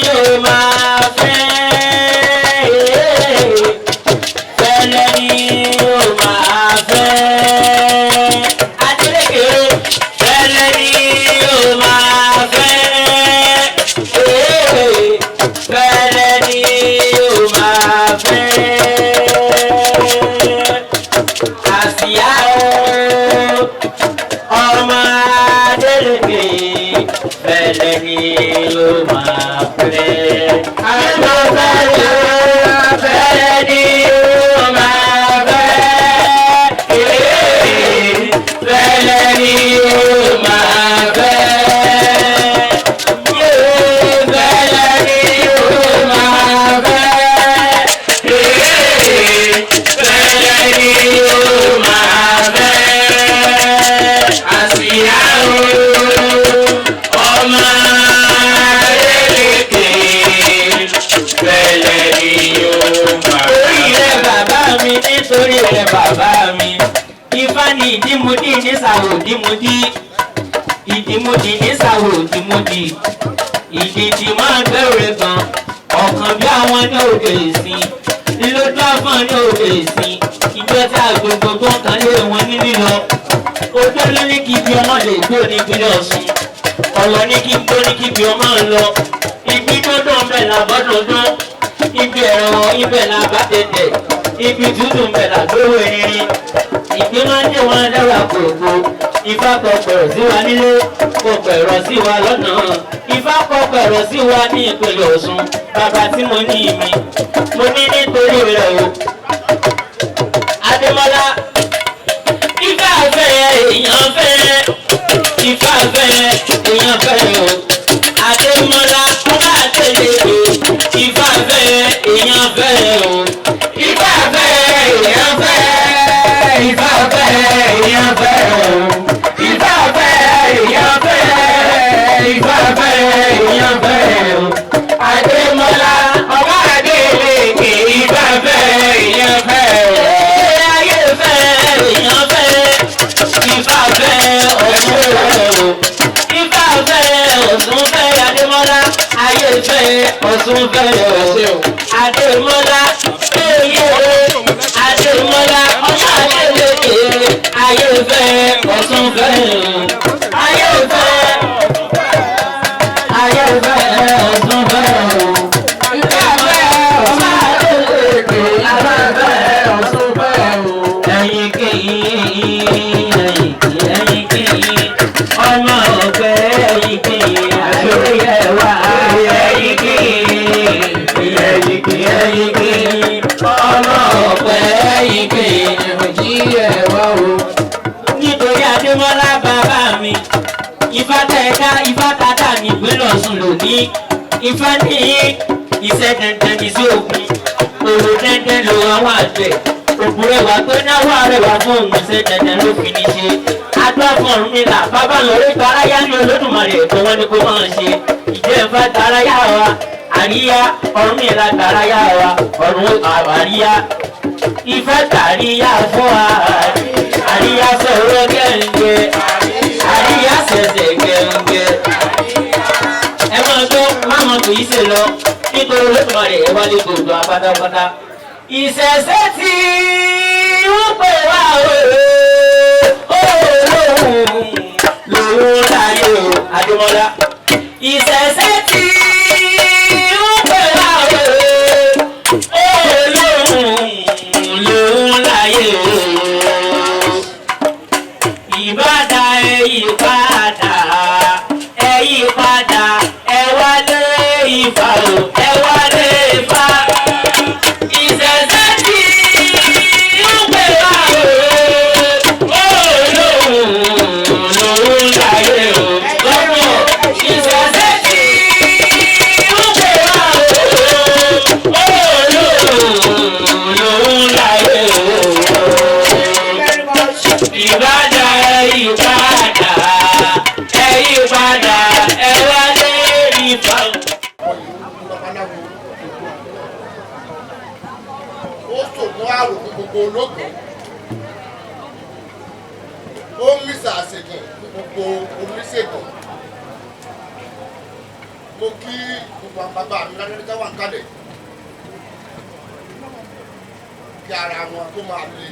Speaker 13: yóò máa fẹ́. Fẹ́lẹ́ ní yóò máa fẹ́. Adélékè fẹ́lẹ́ ní yóò máa fẹ́. Fẹ́lẹ́ ní yóò máa fẹ́. Àsíá ọmọ Adélékè fẹ́lẹ́ ní yóò máa fẹ́. Àjọ fẹ́lẹ́ ní yóò máa fẹ́. Fẹ́lẹ́ ní yóò máa fẹ́. Fẹ́lẹ́ ní yóò máa fẹ́. Fẹ́lẹ́ ní yóò máa fẹ́. Àsíá ọmọ Adélékè fẹ́lẹ́ ní yóò máa fẹ́. Torí rẹ̀ bàbá mi nítorí rẹ̀ bàbá mi. Ifá ní ìdímúdí nísàwò ìdímúdí. Ìdímúdí nísàwò ìdímúdí. Ìdìdì máa ń bẹ̀rẹ̀ gan. Ọ̀kan bí àwọn ní òde ìsìn. Lílójú àfọ̀n ní òde ìsìn. Ìjọ tí àgbègbè kan lé wọn ní lílọ. Ojú ló ní kí ibi ọmọ lè gbó ní ìpínlẹ̀ Ọ̀ṣun. Ọ̀rọ̀ ní kí gbó ní kí ibi ọmọ ń lọ. Ibi tó dùn bẹ̀ làbọ́dọ̀dún. Ibi ẹ̀rọ ibẹ̀ làbá tètè. Ibi tútù bẹ̀ làgbówó irin. Ìgbé máa ń dé wọn dára kòkó. Ifá kọ pẹ̀rọ̀ sí wa nílé. Kọ pẹ̀rọ̀ sí wa lọ́nà. Ifá kọ pẹ̀rọ̀ sí wa ní ìpínlẹ̀ Ọ̀ṣun. Bàbá tí mo ní mi. Mo ní nítorí rẹ̀ o. Adémọ́lá. Ifá fẹ́ èèyàn fẹ́. Ifá fẹ́ èèyàn fẹ́ o. Adémọ́lá ọba Adélékè. Ifá fẹ́ èèyàn fẹ́ o. Ifá fẹ́ èèyàn fẹ́. Ifá fẹ́ èèyàn fẹ́ o. Ifá fẹ́ èèyàn fẹ́. Ifá fẹ́ èèyàn fẹ́ o. Adémọ́lá ọba Adélékè. Ifá fẹ́ èèyàn fẹ́ o. Ayé fẹ́ èèyàn fẹ́. Ifá fẹ́ Ọ̀ṣun fẹ́ o. Ifá fẹ́ Ọ̀ṣun fẹ́ Adémọ́lá. Ayé fẹ́ Ọ̀ṣun fẹ́ o. Adémọ́lá eye Adémọ́lá ọmọ Adélékè. Ayé fẹ́ Ọ̀ṣun fẹ́ o. Ayé fẹ́ Ọ̀ṣun fẹ́ o. Ifá fẹ́ ọmọ Adélékè. Ifá fẹ́ Ọ̀ṣun fẹ́ o. Ẹ̀yin kìí ọmọ ọ̀pẹ ẹ̀yin kìí àṣeyẹ wá. Ẹ̀yin kìí ọmọ ọ̀pẹ ẹ̀yin kìí òjìyẹ wá o. Nítorí Adémọ́lá bàbá mi. Ifá tẹ̀ka Ifá tata ní ìpínlẹ̀ Ọ̀ṣun lónìí. Ifá ní iṣẹ́ dandan ní sí òkun. Òwò dandan lo àwọn àgbẹ̀. Òbúrẹ́ wa pé náwó àrẹwà fún òun iṣẹ́ dandan ló fi ní ṣe. Adó àfọ̀rún mi là bàbá lórí ìtàráyá ní Olódùmarè ètò wọn ni kó máa ṣe. Ìjẹ́ ìfá tàráyá wa. Àríyá ọ̀run mi là tàráyá wa. Ọ̀run àríyá. Ifá tàríyá fún wa. Àríyá sọ̀rọ̀ gẹ̀ǹgẹ̀. Àríyá ṣẹ̀ṣẹ̀ gẹ̀ǹgẹ̀. Ẹ máa gbọ́ máma kò yí ṣe lọ. Nítorí Olódùmarè ẹ wálé gbogbo apátápátá. Ìṣẹ̀ṣẹ̀ tí wọ́n pè wá lòun láyé o Adémọ́lá. Ìṣẹ̀ṣẹ̀ tí wọ́n pè wá lòun láyé o. Ìbá
Speaker 6: Ifá o ẹ wálé Ifá ìṣẹ̀ṣẹ̀ tí ó pè wá o olóhùn láyé o lọ́mọ ìṣẹ̀ṣẹ̀ tí ó pè wá o olóhùn láyé o ìbàdà ìbàdà ẹ wálé Ifá.
Speaker 10: ó ṣògùn àrò fún gbogbo ológun ó mísà àṣegùn fún gbogbo oníṣègùn mo kí gbogbo àwọn bàbá mi ládẹ́rẹ́ká wà ń kálẹ̀ kí ara wọn tó máa le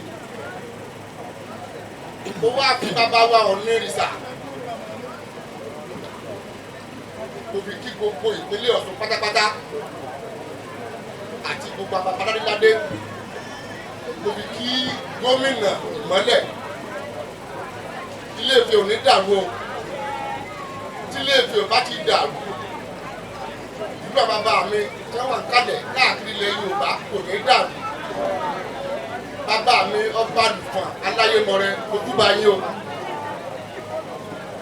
Speaker 10: ó wá kí bàbá wa Ọ̀nìrìṣà mo fi kí gbogbo ìpínlẹ̀ Ọ̀ṣun pátápátá àti gbogbo àbábádádé mo fi kí gómìnà Ìmọ́lẹ̀ Ilé-Ifẹ̀ ò ní dàrú o tí Ilé-Ifẹ̀ ò bá ti dàrú ìlú bàbá mi tí wọ́n wà ń kalẹ̀ káàkiri ilẹ̀ Yorùbá kò ní dàrú bàbá mi Ọba Lùfọ̀n Aláyémọrẹ ojúbà yín o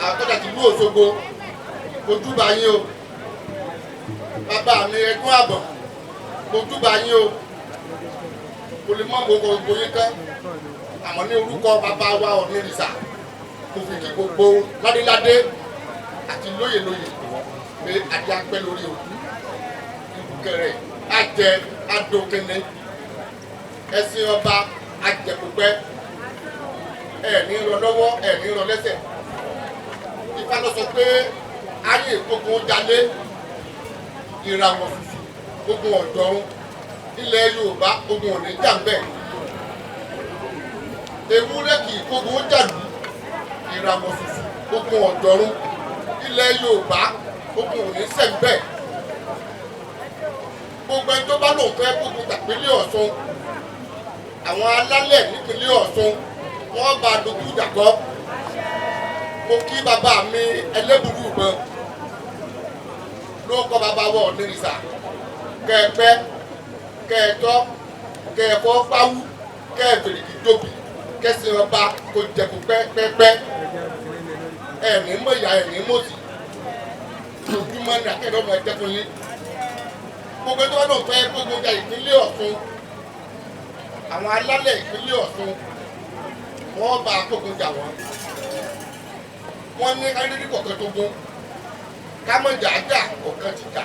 Speaker 10: àtọ́jà tìlú Òṣogbo ojúbà yín o bàbá mi Ẹ̀gbọ́n Àbọ̀n ojúbà yín o kò lè mọ gbogbo yín tán àmọ́ ní orúkọ bàbá wa Ọ̀nìrìṣà kò fi kí gbogbo ládéládé àti lóyèlóyè pé adé apẹ́ lórí o ìbùkẹ̀rẹ̀ ajẹ adókẹ́ni ẹ̀sìn ọba ajẹ̀pùpẹ́ ẹ̀ní rọ lọ́wọ́ ẹ̀ní rọ lẹ́sẹ̀ Ifá ló sọ pé ayé ìkógun jalè ìràwọ̀ fùfù ogun ọ̀dọ́run ilẹ̀ Yorùbá ogun òní jà ń bẹ̀ ewúrẹ́ kì í kógun jàlú ìràwọ̀ fùfù ogun ọ̀dọ́run ilẹ̀ Yorùbá ogun òní sẹ̀ ń bẹ̀ gbogbo ẹni tó bá lòun fẹ́ kógun tàpínlẹ̀ Ọ̀ṣun àwọn alálẹ̀ nípínlẹ̀ Ọ̀ṣun wọ́n bá dojú ìdàkọ́ mo kí bàbá mi Ẹlẹ́bùrú ìbọn ló kọ́ bàbá wọ Ọ̀nìrìṣà kẹ́ẹ̀pẹ́ kẹ́ẹ̀tọ́ kẹ́ẹ̀fọ́ páwú kẹ́ẹ̀fèrèkì tóbi kẹ́sìn ọba kò jẹ̀kú pẹ́pẹ́pẹ́ ẹ̀ní mọ̀ ìyá ẹ̀ní mọ̀sí ojúmọ́ ní akẹ́kọ̀ọ́ ọmọ ẹ̀jẹ̀ fún yín gbogbo tó wà lóun fẹ́ gbogbo ọjà ìpínlẹ̀ Ọ̀ṣun àwọn alálẹ̀ ìpínlẹ̀ Ọ̀ṣun wọ́n bá kókun jà wọ́n ní kárídé kọ̀ọ̀kan tó gún kámọ̀jà àjà kọ̀ọ̀kan ti jà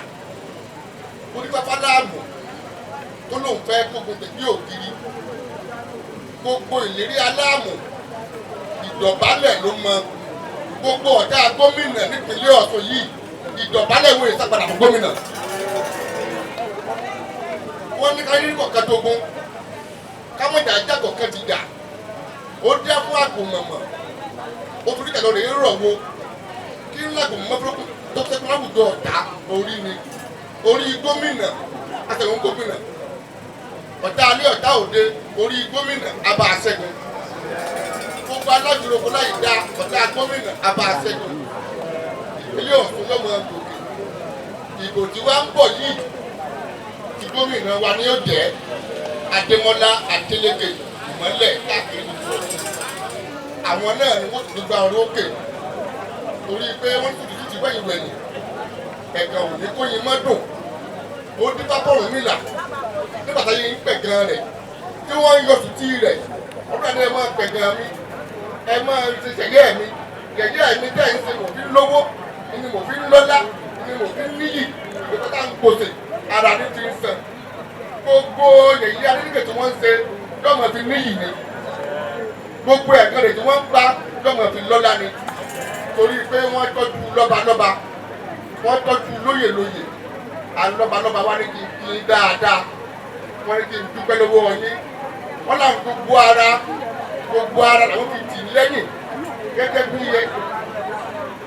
Speaker 10: onífáfá láàmù tó lóun fẹ́ kókun tẹ̀bí ògiri gbogbo ìlérí aláàmù ìdọ̀bálẹ̀ ló mọ gbogbo ọ̀dà gómìnà nípínlẹ̀ Ọ̀ṣun yìí ìdọ̀bálẹ̀ wo ìsàpadà fún gómìnà wọ́n ní kárídé kọ̀ọ̀kan tó gún kámọ̀jà àjà kọ̀ọ̀kan ti jà ó dẹ́ fún àgùnmọ̀mọ̀ obìnrin kẹlẹ́ rẹ̀ ń rọ̀ wo kí ńlá àgùnmọ̀ fúlọ́kùn tó sẹ́kùn láwùjọ ọ̀tá orí ni orí gómìnà àtẹ̀wọ̀n gómìnà ọ̀tá alẹ́ ọ̀tá òde orí gómìnà abá àṣẹ́gun gbogbo alájùlọ̀kọ láì dá ọ̀tá gómìnà abá àṣẹ́gun ìpínlẹ̀ Ọ̀ṣun lọ́mọ gòkè ìbò tí wá ń bọ̀ yìí tí gómìnà wa ni ó jẹ́ Adémọ́lá Adélékè Ìmọ́lẹ̀ káàkiri àwọn náà ni wọ́n ti gba ọ̀rọ̀ òkè torí pé wọ́n ti dùdú ti wẹ̀yìn wẹ̀yìn ẹ̀gàn ò ní kóyin mọ́ dùn ó dín pápọ̀rọ̀ nílà nígbà tá yín pẹ̀gàn rẹ̀ tí wọ́n ń yọ sùtì rẹ̀ ọdún àti ẹ máa pẹ̀gàn mi ẹ máa ṣe ṣẹ̀yẹ́ mi yẹ̀yẹ́ mi tẹ̀ ń ṣe mò fi ń lówó ni mò fi ń lọ́lá ni mò fi ń níyì ìgbésẹ̀ tá à ń gbòsè ara ní ti ń sàn gbogbo yẹ̀yẹ́ adédèkè tí wọ́n ń ṣe yọ̀mọ̀ fi níyì ni gbogbo ẹ̀kan rẹ̀ tí wọ́n ń bá yọ̀mọ̀ fi lọ́lá ni torí pé wọ́n tọ́jú lọ́balọ́ba wọ́n tọ́jú lóyèlóyè alọ́balọ́ba wá ní kí n kí n dáadáa wọ́n ní kí n dúpẹ́ lọ́wọ́ yín wọ́n là ń gbogbo ara làwọn fi tì lẹ́yìn gẹ́gẹ́ bí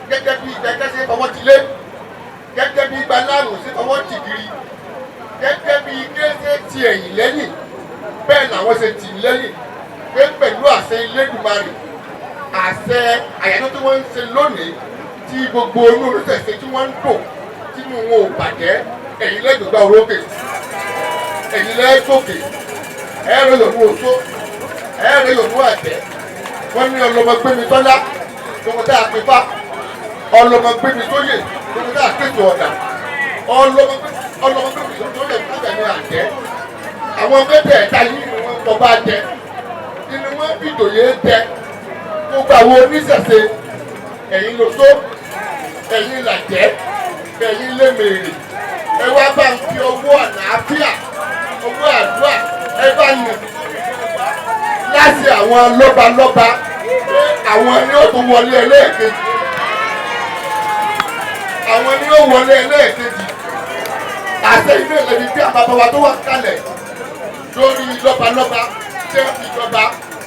Speaker 10: gẹ́gẹ́ sí ọwọ́ ti lé gẹ́gẹ́ bí gbaláàmù sí ọwọ́ ti giri gẹ́gẹ́ bí gẹ́gẹ́ ti ẹ̀yìn lẹ́yìn bẹ́ẹ̀ làwọn ṣe tì lẹ́yìn pé pẹ̀lú àṣẹ Elédùmarè àṣẹ àyájọ́ tí wọ́n ń ṣe lónìí tí gbogbo inú olùsẹ̀ṣẹ̀ tí wọ́n ń dò tínú wọn ò bàjẹ́
Speaker 14: ẹ̀yin lẹ́gbẹ̀gbà orókè ẹ̀yin lẹ́gbòkè ẹ̀rọ yòówù oṣó ẹ̀rọ yòówù àjẹ́ wọ́n ní ọlọ́mọgbẹ́mi tọ́lá tòun tá a pè fá ọlọ́mọgbẹ́mi tóyè tòun tá a pèsè ọ̀dà ọlọ́mọgbẹ́mi tóyè fúnbẹ̀ ní àjẹ́ àwọn mẹ́tẹ̀ẹ̀ta yìí ni wọ́n kọ́ bá jẹ inú wọn fìdòyè tẹ gbogbo àwọn oníṣẹ̀ṣe ẹ̀yin lóṣó ẹ̀yin làjẹ́ ẹ̀yin lẹ́mẹ̀rẹ̀ ẹ wá bá ń fi owó àlàáfíà owó àdúrà ẹ bá ń yàn láti àwọn lọ́balọ́ba pé àwọn ni ó tún wọlé ẹlẹ́ẹ̀kejì àwọn ni ó wọlé ẹlẹ́ẹ̀kejì àṣẹ ilé ìlẹ́bi bí àbábọ́wá tó wà kalẹ̀ lórí lọ́balọ́ba tẹ́ ìjọba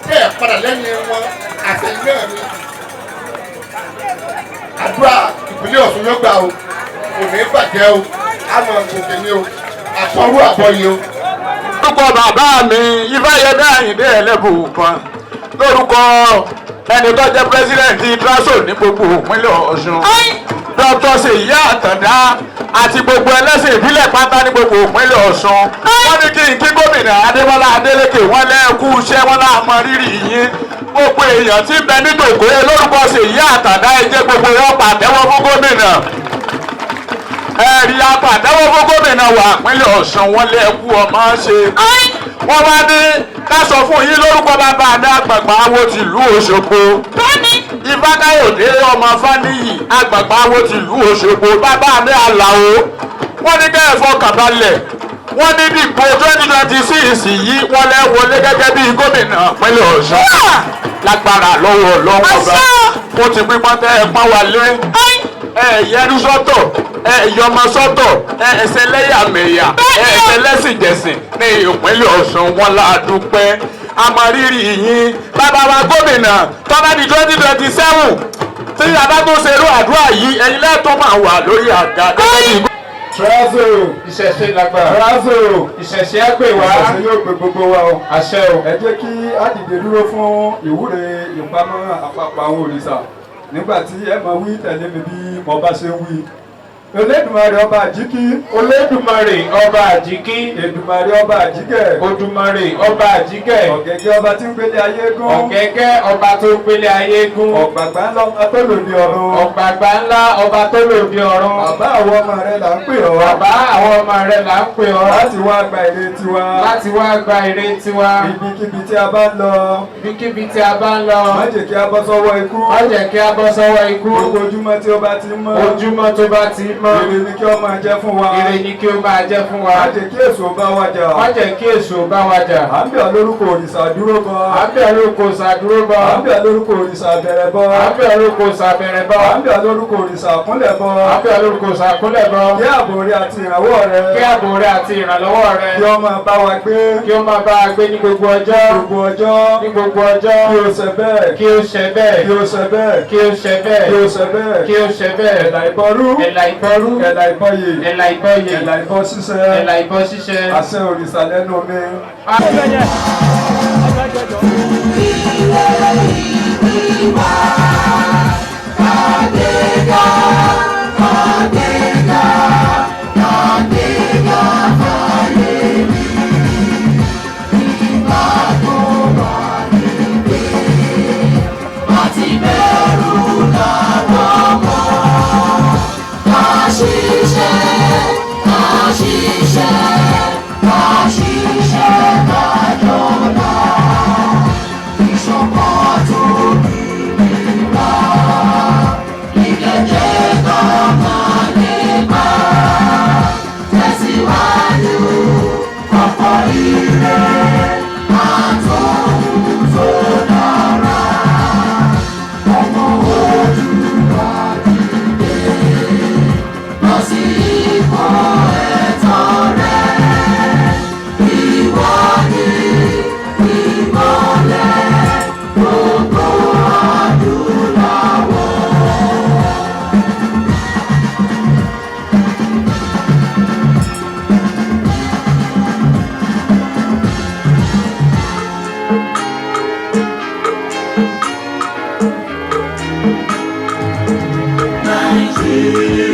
Speaker 14: tẹ́ ẹ̀ padà lẹ́yìn wọn àṣẹ ilé mi àdúrà ìpínlẹ̀ Ọ̀ṣun ló gbà o kò ní bàjẹ́ o àmọ̀ òkè ni o àtọ́rú àbọ̀yé o.
Speaker 15: lórúkọ bàbá mi Ifáyẹmí Àyìndé Ẹlẹ́bùúkan lórúkọ ẹni tó jẹ́ pírẹsidẹ̀ntì traso ní gbogbo ìpínlẹ̀ Ọ̀ṣun Dr. Ṣèyí Àtàndá àti gbogbo ẹlẹ́sìn ìbílẹ̀ pátá ní gbogbo ìpínlẹ̀ Ọ̀ṣun wọ́n ní kí n kí gómìnà Adémọ́lá Adélékè wọ́n lẹ́ẹ̀kú iṣẹ́ wọn láàmọ́ rírì yín gbogbo èèyàn tí ń bẹ nínú Ìkòyí lórúkọ Ṣèyí Àtàndá ẹ jẹ́ gbogbo wọn pàtẹ́wọ́ fún gómìnà ẹ̀rí apàtẹ́wọ́ fún gómìnà wà ìpínlẹ̀ Ọ̀ṣun wọn lẹ́ẹ̀kú ọmọ ṣe wọ́n wá ní ká sọ fún yín lórúkọ bàbá àdá àgbàgbà awo tìlú Òṣogbo Ifákáyọ̀dé ọmọ Fáníyì àgbàgbà awo tìlú Òṣogbo bàbá àdá Àlàó wọ́n ní kẹ́ ẹ fọkàn balẹ̀ wọ́n ní dìbò 2026 yìí wọ́n lẹ́ wọlé gẹ́gẹ́ bí gómìnà ìpínlẹ̀ Ọ̀ṣun lágbára lọ́wọ́ lọ́wọ́ bá ó ti pípọ́n tẹ́ ẹ pọ́n wá lé yẹnu sọ́tọ̀ yọmọ sọ́tọ̀ ẹsẹ̀ lẹ́yàmẹ̀yà ẹsẹ̀ lẹ́sìnjẹsìn ní ìpínlẹ̀ Ọ̀ṣun wọn la dúpẹ́ àmọ̀rírì yín bàbá wa gómìnà tọ́lá di 2027 tí a bá tó ṣerú àdúrà yìí ẹ̀yin lẹ́tọ́ máa wà lórí àga gẹ́gẹ́ bí.
Speaker 3: Trazo ìṣẹ̀ṣe lágbára. Trazo ìṣẹ̀ṣe á pè wá.
Speaker 9: ìṣẹ̀ṣe yóò pe gbogbo wa o.
Speaker 3: àṣẹ o.
Speaker 9: ẹ jẹ́ kí á dìde dúró fún ìwúre ìpamọ́ àpapọ̀ àwọn òrìṣà nígbà tí ẹ máa wí tẹ̀lé mi bí mo bá ṣe wí. Olódùmarè ọba àjíkí.
Speaker 3: Olódùmarè ọba àjíkí.
Speaker 9: Èdùmarè ọba àjíkẹ́.
Speaker 3: Odùmarè ọba àjíkẹ́.
Speaker 9: Ọ̀gẹ̀gẹ̀ ọba tí ń gbélé ayé gún.
Speaker 3: Ọ̀gẹ̀gẹ̀ ọba tó ń gbélé ayé gún.
Speaker 9: Ọ̀gbàgbà ńlá ọba tó lòdì ọ̀run.
Speaker 3: Ọ̀gbàgbà ńlá ọba tó lòdì ọ̀run.
Speaker 9: Bàbá àwọn ọmọ rẹ là ń pè ọ́.
Speaker 3: Bàbá àwọn ọmọ rẹ là ń pè ọ́.
Speaker 9: Láti wá gba ire tiwa.
Speaker 3: Láti wá gba ire tiwa.
Speaker 9: Ibikíbi tí a bá ń lọ.
Speaker 3: Ibikíbi tí a bá ń lọ.
Speaker 9: Má jẹ́ kí a bọ́ sọ́wọ́ ikú.
Speaker 3: Má jẹ́ kí a bọ́ sọ́wọ́ ikú.
Speaker 9: Gbogbo ojúmọ́ tí ó bá ti mọ́.
Speaker 3: Ojúmọ́ tó bá ti mọ́.
Speaker 9: Ire ni kí ó máa jẹ́ fún wa.
Speaker 3: Ire ni kí ó máa jẹ́ fún wa.
Speaker 9: Má jẹ́ kí èso bá wa jà.
Speaker 3: Má jẹ́ kí èso bá wa jà.
Speaker 9: À ń bẹ̀ ọ́ lórúkọ òrìṣà dúró bọ.
Speaker 3: À ń bẹ̀ ọ́ lórúkọ òrìṣà dúró bọ.
Speaker 9: À ń bẹ̀ ọ́ lórúkọ òrìṣà bẹ̀rẹ̀ bọ.
Speaker 3: À ń bẹ̀ ọ́ lórúkọ òrìṣà bẹ̀rẹ̀ bọ.
Speaker 9: À ń bẹ̀ ọ́ lórúkọ òrìṣà kúnlẹ̀ bọ.
Speaker 3: À ń bẹ̀ ọ́ lórúkọ òrìṣà kúnlẹ̀ bọ.
Speaker 9: Kí ààbò rẹ àti ìrànwọ́ rẹ.
Speaker 3: Kí ààbò rẹ àti ìrànlọ́wọ́ rẹ.
Speaker 9: Kí ó máa bá wa gbé.
Speaker 3: Kí ó máa bá wa gbé ní gbogbo ọjọ́.
Speaker 9: Gbogbo ọjọ́.
Speaker 3: Ní gbogbo ọjọ́.
Speaker 9: Kí ó ṣe bẹ́ẹ̀.
Speaker 3: Kí ó ṣe bẹ́ẹ̀.
Speaker 9: Kí ó ṣe bẹ́ẹ̀.
Speaker 3: Kí ó ṣe bẹ́ẹ̀.
Speaker 9: Kí ó ṣe bẹ́ẹ̀.
Speaker 3: Kí ó ṣe bẹ́ẹ̀.
Speaker 9: Ẹ̀là ìbọrú.
Speaker 3: Ẹ̀là ìbọrú.
Speaker 9: Ẹ̀là ìbọyè.
Speaker 3: Ẹ̀là ìbọyè.
Speaker 9: Ẹ̀là ìbọ ṣíṣe.
Speaker 3: Ẹ̀là ìbọ ṣíṣe.
Speaker 9: Àṣẹ òrìṣà lẹ́nu mi.
Speaker 6: Nigeria.